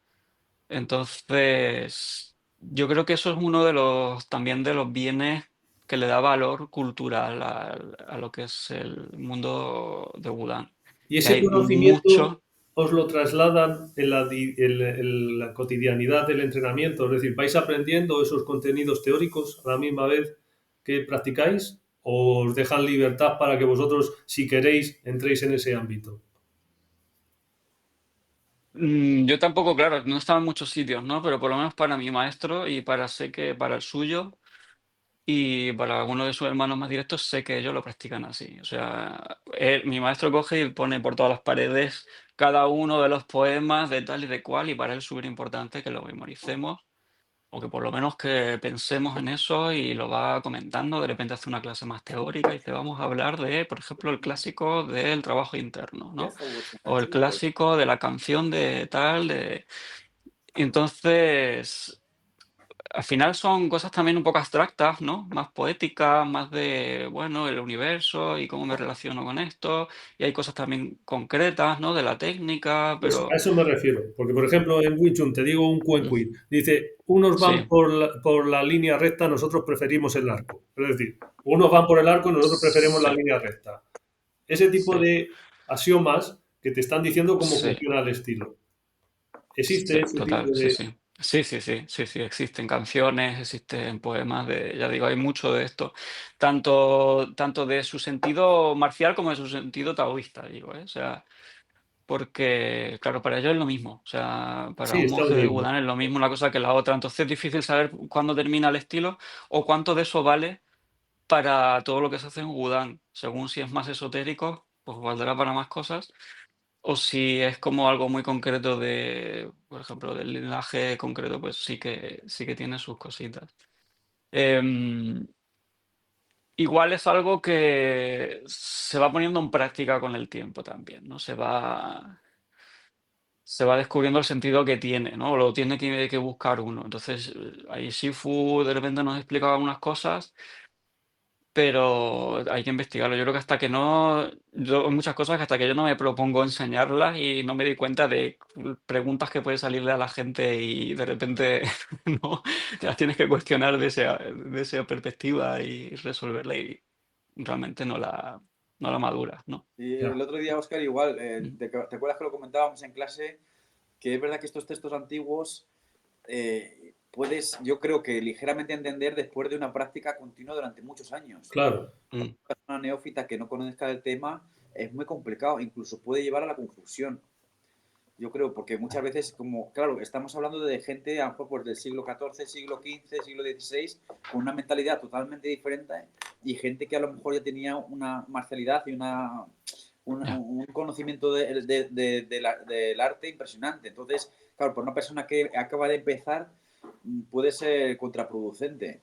Entonces, yo creo que eso es uno de los también de los bienes que le da valor cultural a lo que es el mundo de Wudang, Y que ese hay conocimiento mucho. os lo trasladan en la cotidianidad del entrenamiento, es decir, ¿vais aprendiendo esos contenidos teóricos a la misma vez que practicáis o os dejan libertad para que vosotros, si queréis, entréis en ese ámbito? Yo tampoco, claro, no estaba en muchos sitios, ¿no? Pero por lo menos para mi maestro y para sé que para el suyo y para alguno de sus hermanos más directos, sé que ellos lo practican así. O sea, mi maestro coge y pone por todas las paredes cada uno de los poemas de tal y de cual, y para él es súper importante que lo memoricemos o que por lo menos que pensemos en eso y lo va comentando. De repente hace una clase más teórica y dice, vamos a hablar de, por ejemplo, el clásico del trabajo interno, ¿no? O el clásico de la canción de tal, de... Y entonces, al final son cosas también un poco abstractas, ¿no? Más poéticas, más de, bueno, el universo y cómo me relaciono con esto. Y hay cosas también concretas, ¿no? De la técnica, Pues a pero eso me refiero, porque por ejemplo en Wing Chun te digo un mm, Kuen dice, unos van sí, por la línea recta, nosotros preferimos el arco. Es decir, unos van por el arco, nosotros preferimos la sí, línea recta. Ese tipo sí, de axiomas que te están diciendo cómo sí. funciona el estilo. Existe Sí, ese total, tipo sí, de... sí. Sí, sí, sí, sí, sí, existen canciones, existen poemas de, ya digo, hay mucho de esto, tanto de su sentido marcial como de su sentido taoísta, digo, ¿eh? O sea, porque, claro, para ellos es lo mismo, o sea, para Sí, un está monje de unido. Budán es lo mismo una cosa que la otra, entonces es difícil saber cuándo termina el estilo o cuánto de eso vale para todo lo que se hace en Budán, según si es más esotérico, pues valdrá para más cosas o si es como algo muy concreto de, por ejemplo, del linaje concreto, pues sí que tiene sus cositas. Em, igual es algo que se va poniendo en práctica con el tiempo también, ¿no? Se va descubriendo el sentido que tiene, ¿no? Lo tiene que buscar uno. Entonces, ahí Shifu de repente nos explicaba unas cosas pero hay que investigarlo. Yo creo que hasta que no, hay muchas cosas que hasta que yo no me propongo enseñarlas y no me doy cuenta de preguntas que puede salirle a la gente y de repente no, las tienes que cuestionar de esa perspectiva y resolverla y realmente no la maduras, ¿no? Y el Ya. otro día, Oscar, igual, Mm, ¿te acuerdas que lo comentábamos en clase? Que es verdad que estos textos antiguos puedes, yo creo que ligeramente entender después de una práctica continua durante muchos años. Claro. mm, Una persona neófita que no conozca el tema es muy complicado, incluso puede llevar a la confusión. Yo creo, porque muchas veces, como, claro, estamos hablando de gente a lo mejor pues, del siglo XIV, siglo XV, siglo XVI, con una mentalidad totalmente diferente y gente que a lo mejor ya tenía una marcialidad y ya. un conocimiento del arte impresionante. Entonces, claro, para una persona que acaba de empezar puede ser contraproducente.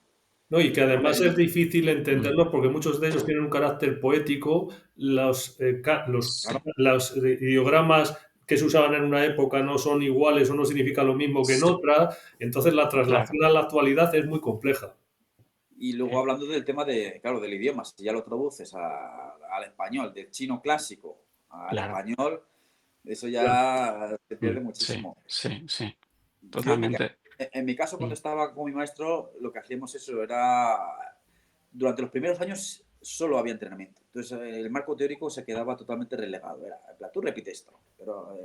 No, y que además es Hombre, difícil Mm, entenderlos porque muchos de ellos tienen un carácter poético. sí, Los ideogramas que se usaban en una época no son iguales o no significan lo mismo que en sí, otra. Entonces la claro. traslación a la actualidad es muy compleja. y luego hablando del tema de, claro, del idioma, si ya lo traduces al español, del chino clásico al Claro. español, eso Ya. ya se pierde Sí, muchísimo. sí, sí, Yo totalmente. en mi caso, Mm, cuando estaba con mi maestro, lo que hacíamos eso era, durante los primeros años solo había entrenamiento. Entonces el marco teórico se quedaba totalmente relegado. Era, en plan, tú repite esto, pero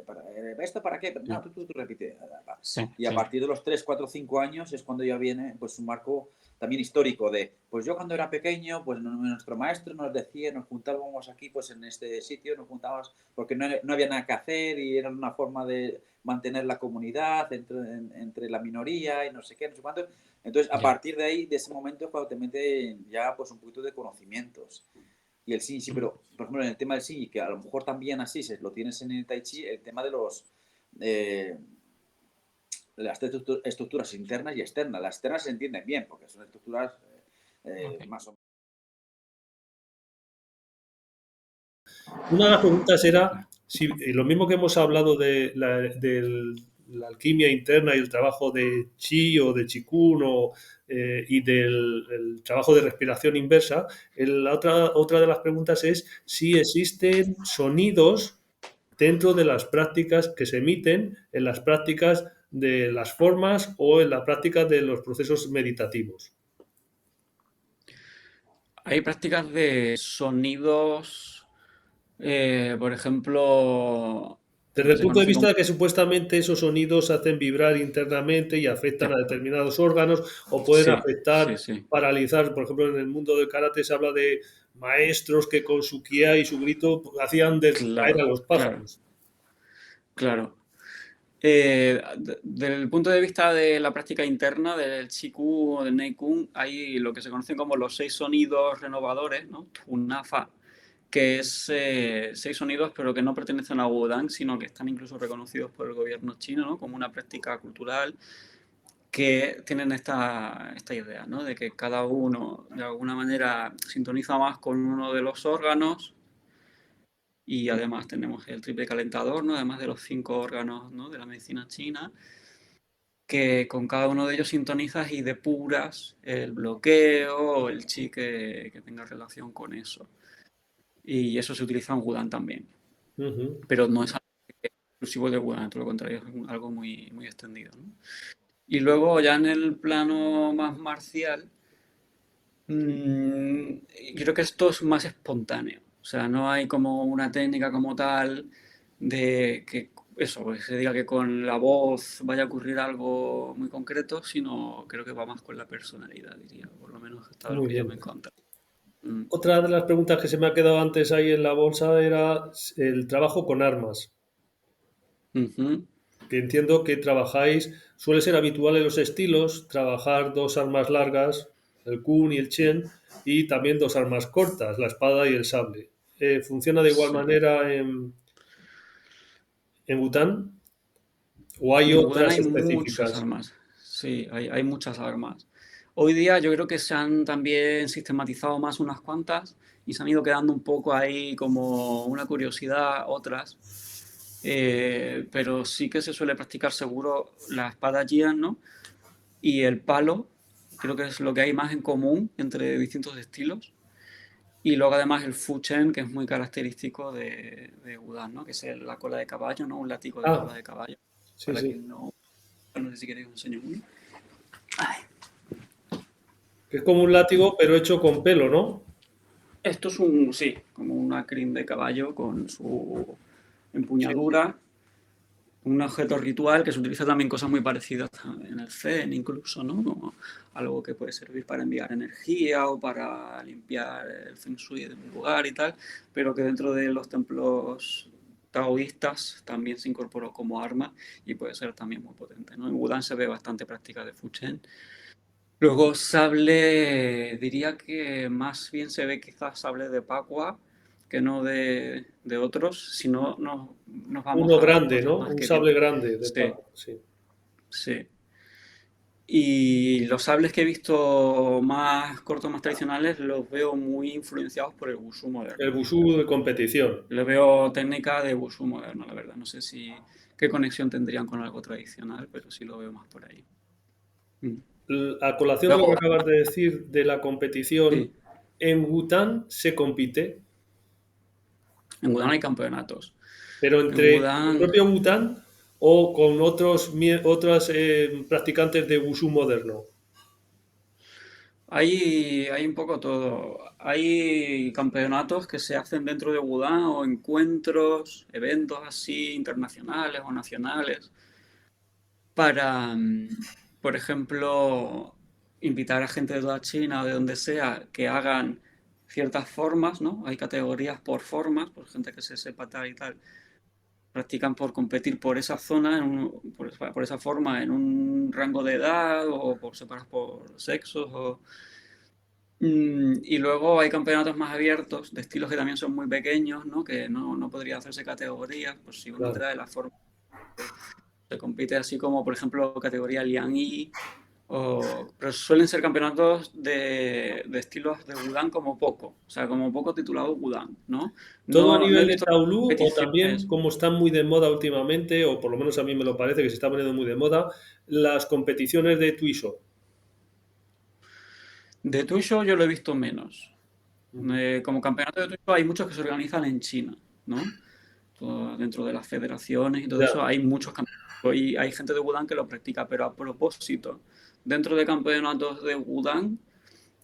¿esto para qué? No, mm, tú repite. sí, Y a sí, partir de los 3 4 5 años es cuando ya viene pues un marco también histórico de, pues yo cuando era pequeño, pues nuestro maestro nos decía, nos juntábamos aquí pues en este sitio, nos juntábamos porque no había nada que hacer y era una forma de mantener la comunidad entre la minoría y no sé qué, no sé cuánto. Entonces, a ya. partir de ahí, de ese momento, es cuando te meten ya pues un poquito de conocimientos. Y el Xing, sí, Mm, pero por ejemplo en el tema del Xing, que a lo mejor también así se lo tienes en el Tai Chi, el tema de los eh, las estructuras internas y externas. Las externas se entienden bien, porque son estructuras ok. más o Una de las preguntas era si lo mismo que hemos hablado de la alquimia interna y el trabajo de Chi o de Qigong y del el trabajo de respiración inversa, otra de las preguntas es si existen sonidos dentro de las prácticas que se emiten en las prácticas de las formas o en la práctica de los procesos meditativos. Hay prácticas de sonidos, por ejemplo, Desde lo que el se punto de conoce vista como... de que supuestamente esos sonidos hacen vibrar internamente y afectan a determinados órganos o pueden Sí, sí, afectar, sí. paralizar. Por ejemplo, en el mundo del karate se habla de maestros que con su kia y su grito hacían caer a Claro, los claro, pájaros. claro. Del punto de vista de la práctica interna del Qigong o del Neikun, hay lo que se conocen como los 6 sonidos renovadores, ¿no? Tunafa, que es 6 sonidos pero que no pertenecen a Wudang, sino que están incluso reconocidos por el gobierno chino, ¿no? Como una práctica cultural que tienen esta idea, ¿no? De que cada uno de alguna manera sintoniza más con uno de los órganos y además tenemos el triple calentador, ¿no? Además de los 5 órganos, ¿no? De la medicina china, que con cada uno de ellos sintonizas y depuras el bloqueo o el chi que tenga relación con eso. Y eso se utiliza en Wudang también, Ujú. pero no es algo exclusivo de Wudang, todo lo contrario, es algo muy, muy extendido, ¿no? Y luego ya en el plano más marcial, yo creo que esto es más espontáneo. O sea, no hay como una técnica como tal de que eso, pues, se diga que con la voz vaya a ocurrir algo muy concreto, sino creo que va más con la personalidad, diría. Por lo menos hasta lo Muy que yo me bien. he encontrado. Mm. Otra de las preguntas que se me ha quedado antes ahí en la bolsa era el trabajo con armas, Ujú. que entiendo que trabajáis, suele ser habitual en los estilos, trabajar dos armas largas, el kun y el chen, y también dos armas cortas, la espada y el sable. ¿Funciona de igual Sí. manera en Bután o hay En Wudang otras hay muchas específicas? armas. Sí, hay muchas armas. Hoy día yo creo que se han también sistematizado más unas cuantas y se han ido quedando un poco ahí como una curiosidad otras. Pero sí que se suele practicar seguro la espada Jian, ¿no? Y el palo, creo que es lo que hay más en común entre distintos estilos. Y luego además el Fu Chen, que es muy característico de Wudang, ¿no? Que es la cola de caballo, ¿no? Un látigo de Ah, cola de caballo. sí, Para sí. quien no sé si queréis os enseño uno. Que es como un látigo, pero hecho con pelo, ¿no? Esto es sí, como una crin de caballo con su Sí. empuñadura, un objeto ritual que se utiliza también cosas muy parecidas en el Zen incluso, ¿no? Como algo que puede servir para enviar energía o para limpiar el Feng Shui de un lugar y tal, pero que dentro de los templos taoístas también se incorporó como arma y puede ser también muy potente, ¿no? En Wudang se ve bastante práctica de Fu Chen. Luego sable, diría que más bien se ve quizás sable de Pacua que no de otros, si no nos vamos Uno a grande, otros ¿no? más Un que tienen. sable grande de Sí, paco, sí. sí. Y los sables que he visto más cortos, más tradicionales, los veo muy influenciados por el Wushu El moderno. busú de competición. Le veo técnica de Wushu moderno, la verdad. No sé si qué conexión tendrían con algo tradicional, pero sí lo veo más por ahí. Mm. A colación de lo que Luego, acabas de decir de la competición, sí, en Bután se compite, en Wudang hay campeonatos. pero En entre el Wudang propio Bután o con otras practicantes de Wushu moderno. hay un poco todo. Hay campeonatos que se hacen dentro de Wudang o encuentros, eventos así internacionales o nacionales para, por ejemplo, invitar a gente de toda China o de donde sea que hagan ciertas formas, ¿no? Hay categorías por formas, por gente que se sepa tal y tal. Practican por competir por esa zona, por esa forma, en un rango de edad o por separados por sexos. Y luego hay campeonatos más abiertos, de estilos que también son muy pequeños, ¿no? Que no podría hacerse categorías, pues si uno Claro. trae la forma, se compite así como, por ejemplo, categoría Liang Yi Pero suelen ser campeonatos de estilos de Wudang como poco, o sea, como poco titulado Wudang, ¿no? ¿Todo a No he nivel de visto Taolú o también, competiciones como están muy de moda últimamente, o por lo menos a mí me lo parece que se está poniendo muy de moda, las competiciones de Tuiso? de Tuisho. Yo lo he visto menos. Como campeonato de Tuisho hay muchos que se organizan en China, ¿no? Dentro de las federaciones y todo Ya, eso hay muchos campeonatos y hay gente de Wudang que lo practica, pero a propósito, dentro de campeonatos de Wudang,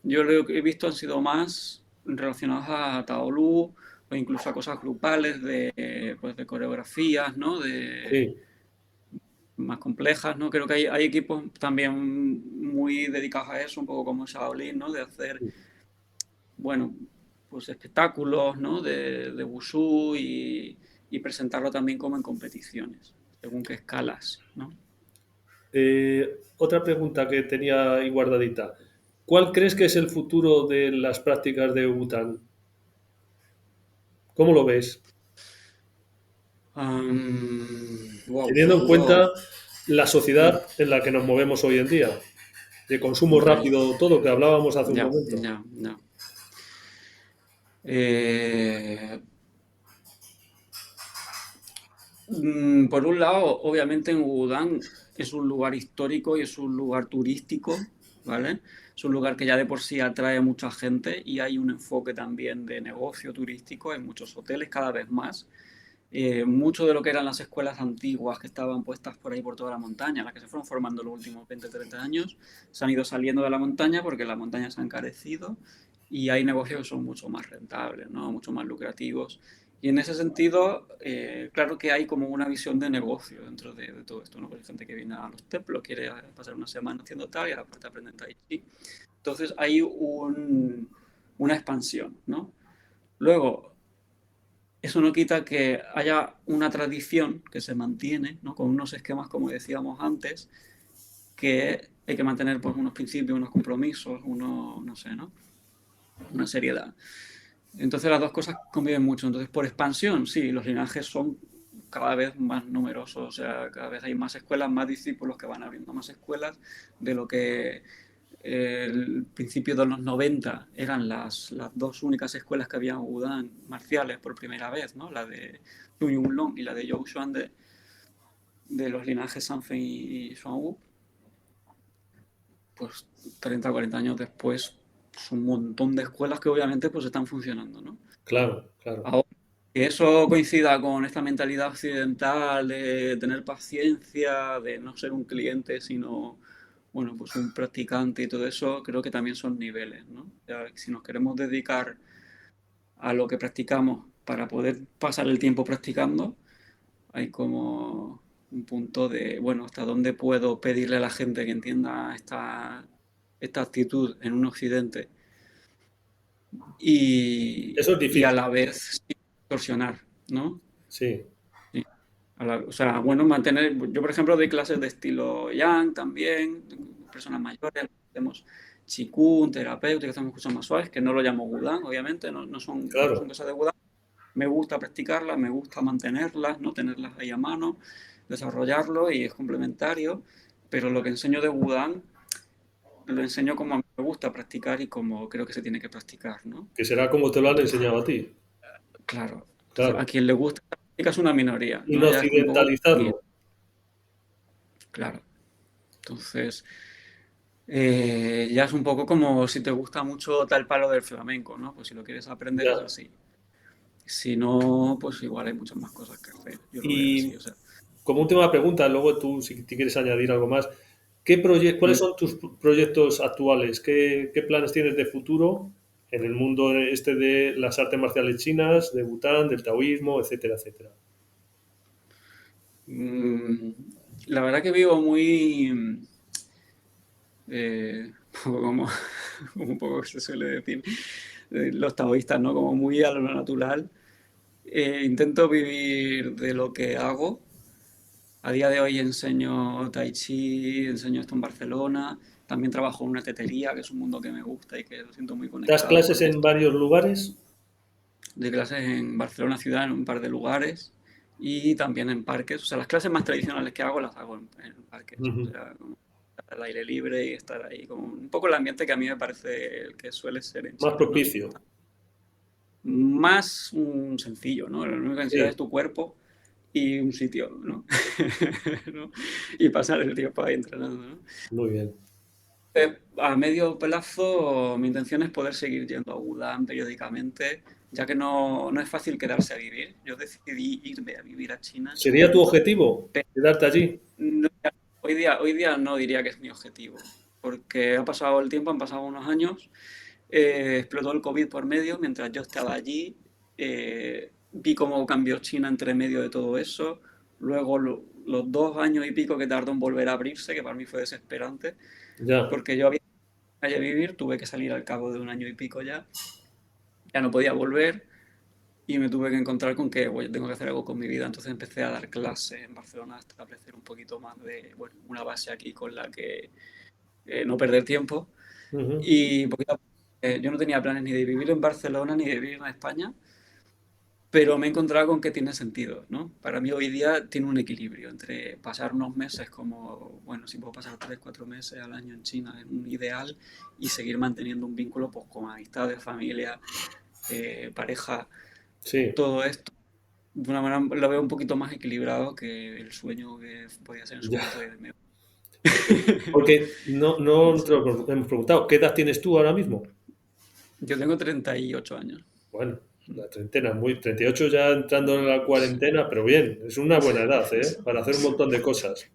yo lo que he visto han sido más relacionados a Taolu o incluso a cosas grupales pues de coreografías, ¿no? sí. Más complejas, ¿no? Creo que hay equipos también muy dedicados a eso, un poco como Shaolin, ¿no? De hacer, bueno, pues espectáculos, ¿no? De Wushu y presentarlo también como en competiciones, según qué escalas, ¿no? Otra pregunta que tenía ahí guardadita. ¿Cuál crees que es el futuro de las prácticas de Bután? ¿Cómo lo ves? Wow, Teniendo en futuro. cuenta la sociedad en la que nos movemos hoy en día, de consumo Ya, rápido, todo que hablábamos hace un ya, momento. ya, ya. Eh, por un lado, obviamente en Wudang es un lugar histórico y es un lugar turístico, ¿vale? Es un lugar que ya de por sí atrae mucha gente y hay un enfoque también de negocio turístico, hay muchos hoteles cada vez más. Mucho de lo que eran las escuelas antiguas que estaban puestas por ahí por toda la montaña, las que se fueron formando los últimos 20-30 años, se han ido saliendo de la montaña porque la montaña se ha encarecido y hay negocios que son mucho más rentables, ¿no? Mucho más lucrativos. Y en ese sentido, claro que hay como una visión de negocio dentro de todo esto, ¿no? Porque hay gente que viene a los templos, quiere pasar una semana haciendo tal y aparte aprenden Tai Chi. Entonces hay una expansión, ¿no? Luego, eso no quita que haya una tradición que se mantiene, ¿no? Con unos esquemas, como decíamos antes, que hay que mantener pues, unos principios, unos compromisos, no sé, ¿no? Una seriedad. Entonces las dos cosas conviven mucho. Entonces, por expansión, sí, los linajes son cada vez más numerosos, o sea, cada vez hay más escuelas, más discípulos que van abriendo más escuelas de lo que el principio de los 90 eran las dos únicas escuelas que había en Wudang marciales por primera vez, ¿no? La de Zhu Yunlong y la de Zhou Xuan de los linajes Sanfeng y Xuanwu. Pues 30 o 40 años después, es un montón de escuelas que obviamente pues están funcionando, ¿no? Claro, claro. Ahora, que eso coincida con esta mentalidad occidental de tener paciencia, de no ser un cliente, sino, bueno, pues un practicante y todo eso, creo que también son niveles, ¿no? Ya, si nos queremos dedicar a lo que practicamos para poder pasar el tiempo practicando, hay como un punto de, bueno, hasta dónde puedo pedirle a la gente que entienda esta actitud en un occidente Eso es y a difícil. la vez sin distorsionar, ¿no? Sí, Sí. O sea, bueno, mantener. Yo, por ejemplo, doy clases de estilo Yang también, personas mayores, hacemos Qigong, terapéutica, hacemos cosas más suaves, que no lo llamo Wudang, obviamente, no son claro. cosas de Wudang. Me gusta practicarlas, me gusta mantenerlas, no tenerlas ahí a mano, desarrollarlo y es complementario, pero lo que enseño de Wudang lo enseño como a mí me gusta practicar y como creo que se tiene que practicar, ¿no? Que será como te lo han enseñado a ti. Claro. Entonces, a Claro. quien le gusta la práctica es una minoría, Y ¿no? no Ya es un poco. occidentalizarlo. Claro. Entonces, ya es un poco como si te gusta mucho tal palo del flamenco, ¿no? Pues si lo quieres aprender es Ya. así. Si no, pues igual hay muchas más cosas que hacer. Yo lo veo así, Y o sea. como última pregunta, luego tú, si te quieres añadir algo más, ¿cuáles Mm. son tus proyectos actuales? ¿Qué planes tienes de futuro en el mundo este de las artes marciales chinas, de Bután, del taoísmo, etcétera, etcétera? Mm, la verdad que vivo muy, como un poco se suele decir, los taoístas, ¿no? Como muy a lo natural. Intento vivir de lo que hago. A día de hoy enseño Tai Chi, enseño esto en Barcelona. También trabajo en una tetería, que es un mundo que me gusta y que lo siento muy ¿Das conectado clases con en esto. varios lugares? Doy clases en Barcelona ciudad, en un par de lugares y también en parques. O sea, las clases más tradicionales que hago las hago en parques. O Ujú. sea, como al aire libre y estar ahí con un poco el ambiente que a mí me parece el que suele ser en Más China, ¿no? propicio. Más sencillo, ¿no? Lo único que necesitas Sí. es tu cuerpo y un sitio, ¿no? ¿no? Y pasar el tiempo ahí entrenando, ¿no? Muy bien. A medio plazo, mi intención es poder seguir yendo a Udán periódicamente, ya que no es fácil quedarse a vivir. Yo decidí irme a vivir a China en su ¿Sería tu momento. objetivo quedarte allí? No, hoy día no diría que es mi objetivo, porque ha pasado el tiempo, han pasado unos años, explotó el COVID por medio, mientras yo estaba allí, vi cómo cambió China entre medio de todo eso, luego los 2 años y pico que tardó en volver a abrirse, que para mí fue desesperante, Ya. porque yo había ido a vivir, tuve que salir al cabo de 1 año y pico ya no podía volver y me tuve que encontrar con que bueno, tengo que hacer algo con mi vida. Entonces empecé a dar clases en Barcelona, a establecer un poquito más de, bueno, una base aquí con la que no perder tiempo. Ujú. Y poquito a poco, yo no tenía planes ni de vivir en Barcelona ni de vivir en España, pero me he encontrado con que tiene sentido, ¿no? Para mí hoy día tiene un equilibrio entre pasar unos meses como, bueno, si puedo pasar 3, 4 meses al año en China es un ideal y seguir manteniendo un vínculo pues, con amistades, familia, pareja, Sí. todo esto de una manera lo veo un poquito más equilibrado que el sueño que podía ser en su Ya. momento de irme. Porque no te lo hemos preguntado. ¿Qué edad tienes tú ahora mismo? Yo tengo 38 años. Bueno, la treintena, 38 ya entrando en la cuarentena, pero bien, es una buena edad, ¿eh? Para hacer un montón de cosas.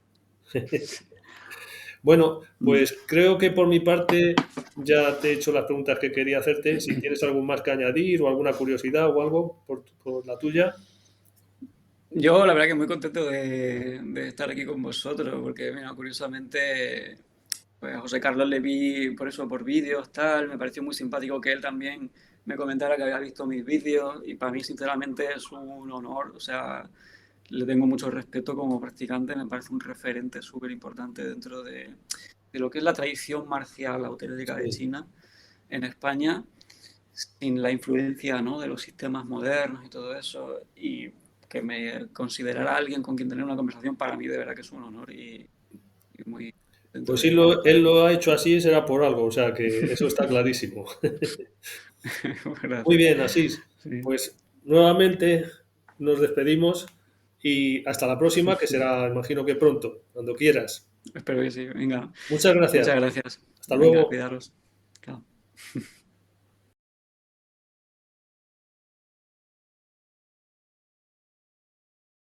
Bueno, pues creo que por mi parte ya te he hecho las preguntas que quería hacerte. Si tienes algo más que añadir o alguna curiosidad o algo por la tuya. Yo la verdad que muy contento de estar aquí con vosotros, porque mira, curiosamente, pues a José Carlos le vi por eso, por vídeos, tal, me pareció muy simpático que él también me comentara que había visto mis vídeos y para mí sinceramente es un honor, o sea, le tengo mucho respeto como practicante, me parece un referente súper importante dentro de lo que es la tradición marcial auténtica de Sí. China en España, sin la influencia, ¿no? de los sistemas modernos y todo eso, y que me considerara alguien con quien tener una conversación, para mí de verdad que es un honor y muy dentro Pues si de... él lo ha hecho así será por algo, o sea que eso está clarísimo. Muy Gracias. bien, Asís. Sí. Pues nuevamente nos despedimos y hasta la próxima, que será, imagino que pronto, cuando quieras. Espero que sí. Venga, Muchas gracias. muchas gracias. Hasta Venga, luego. cuidaros. Chao.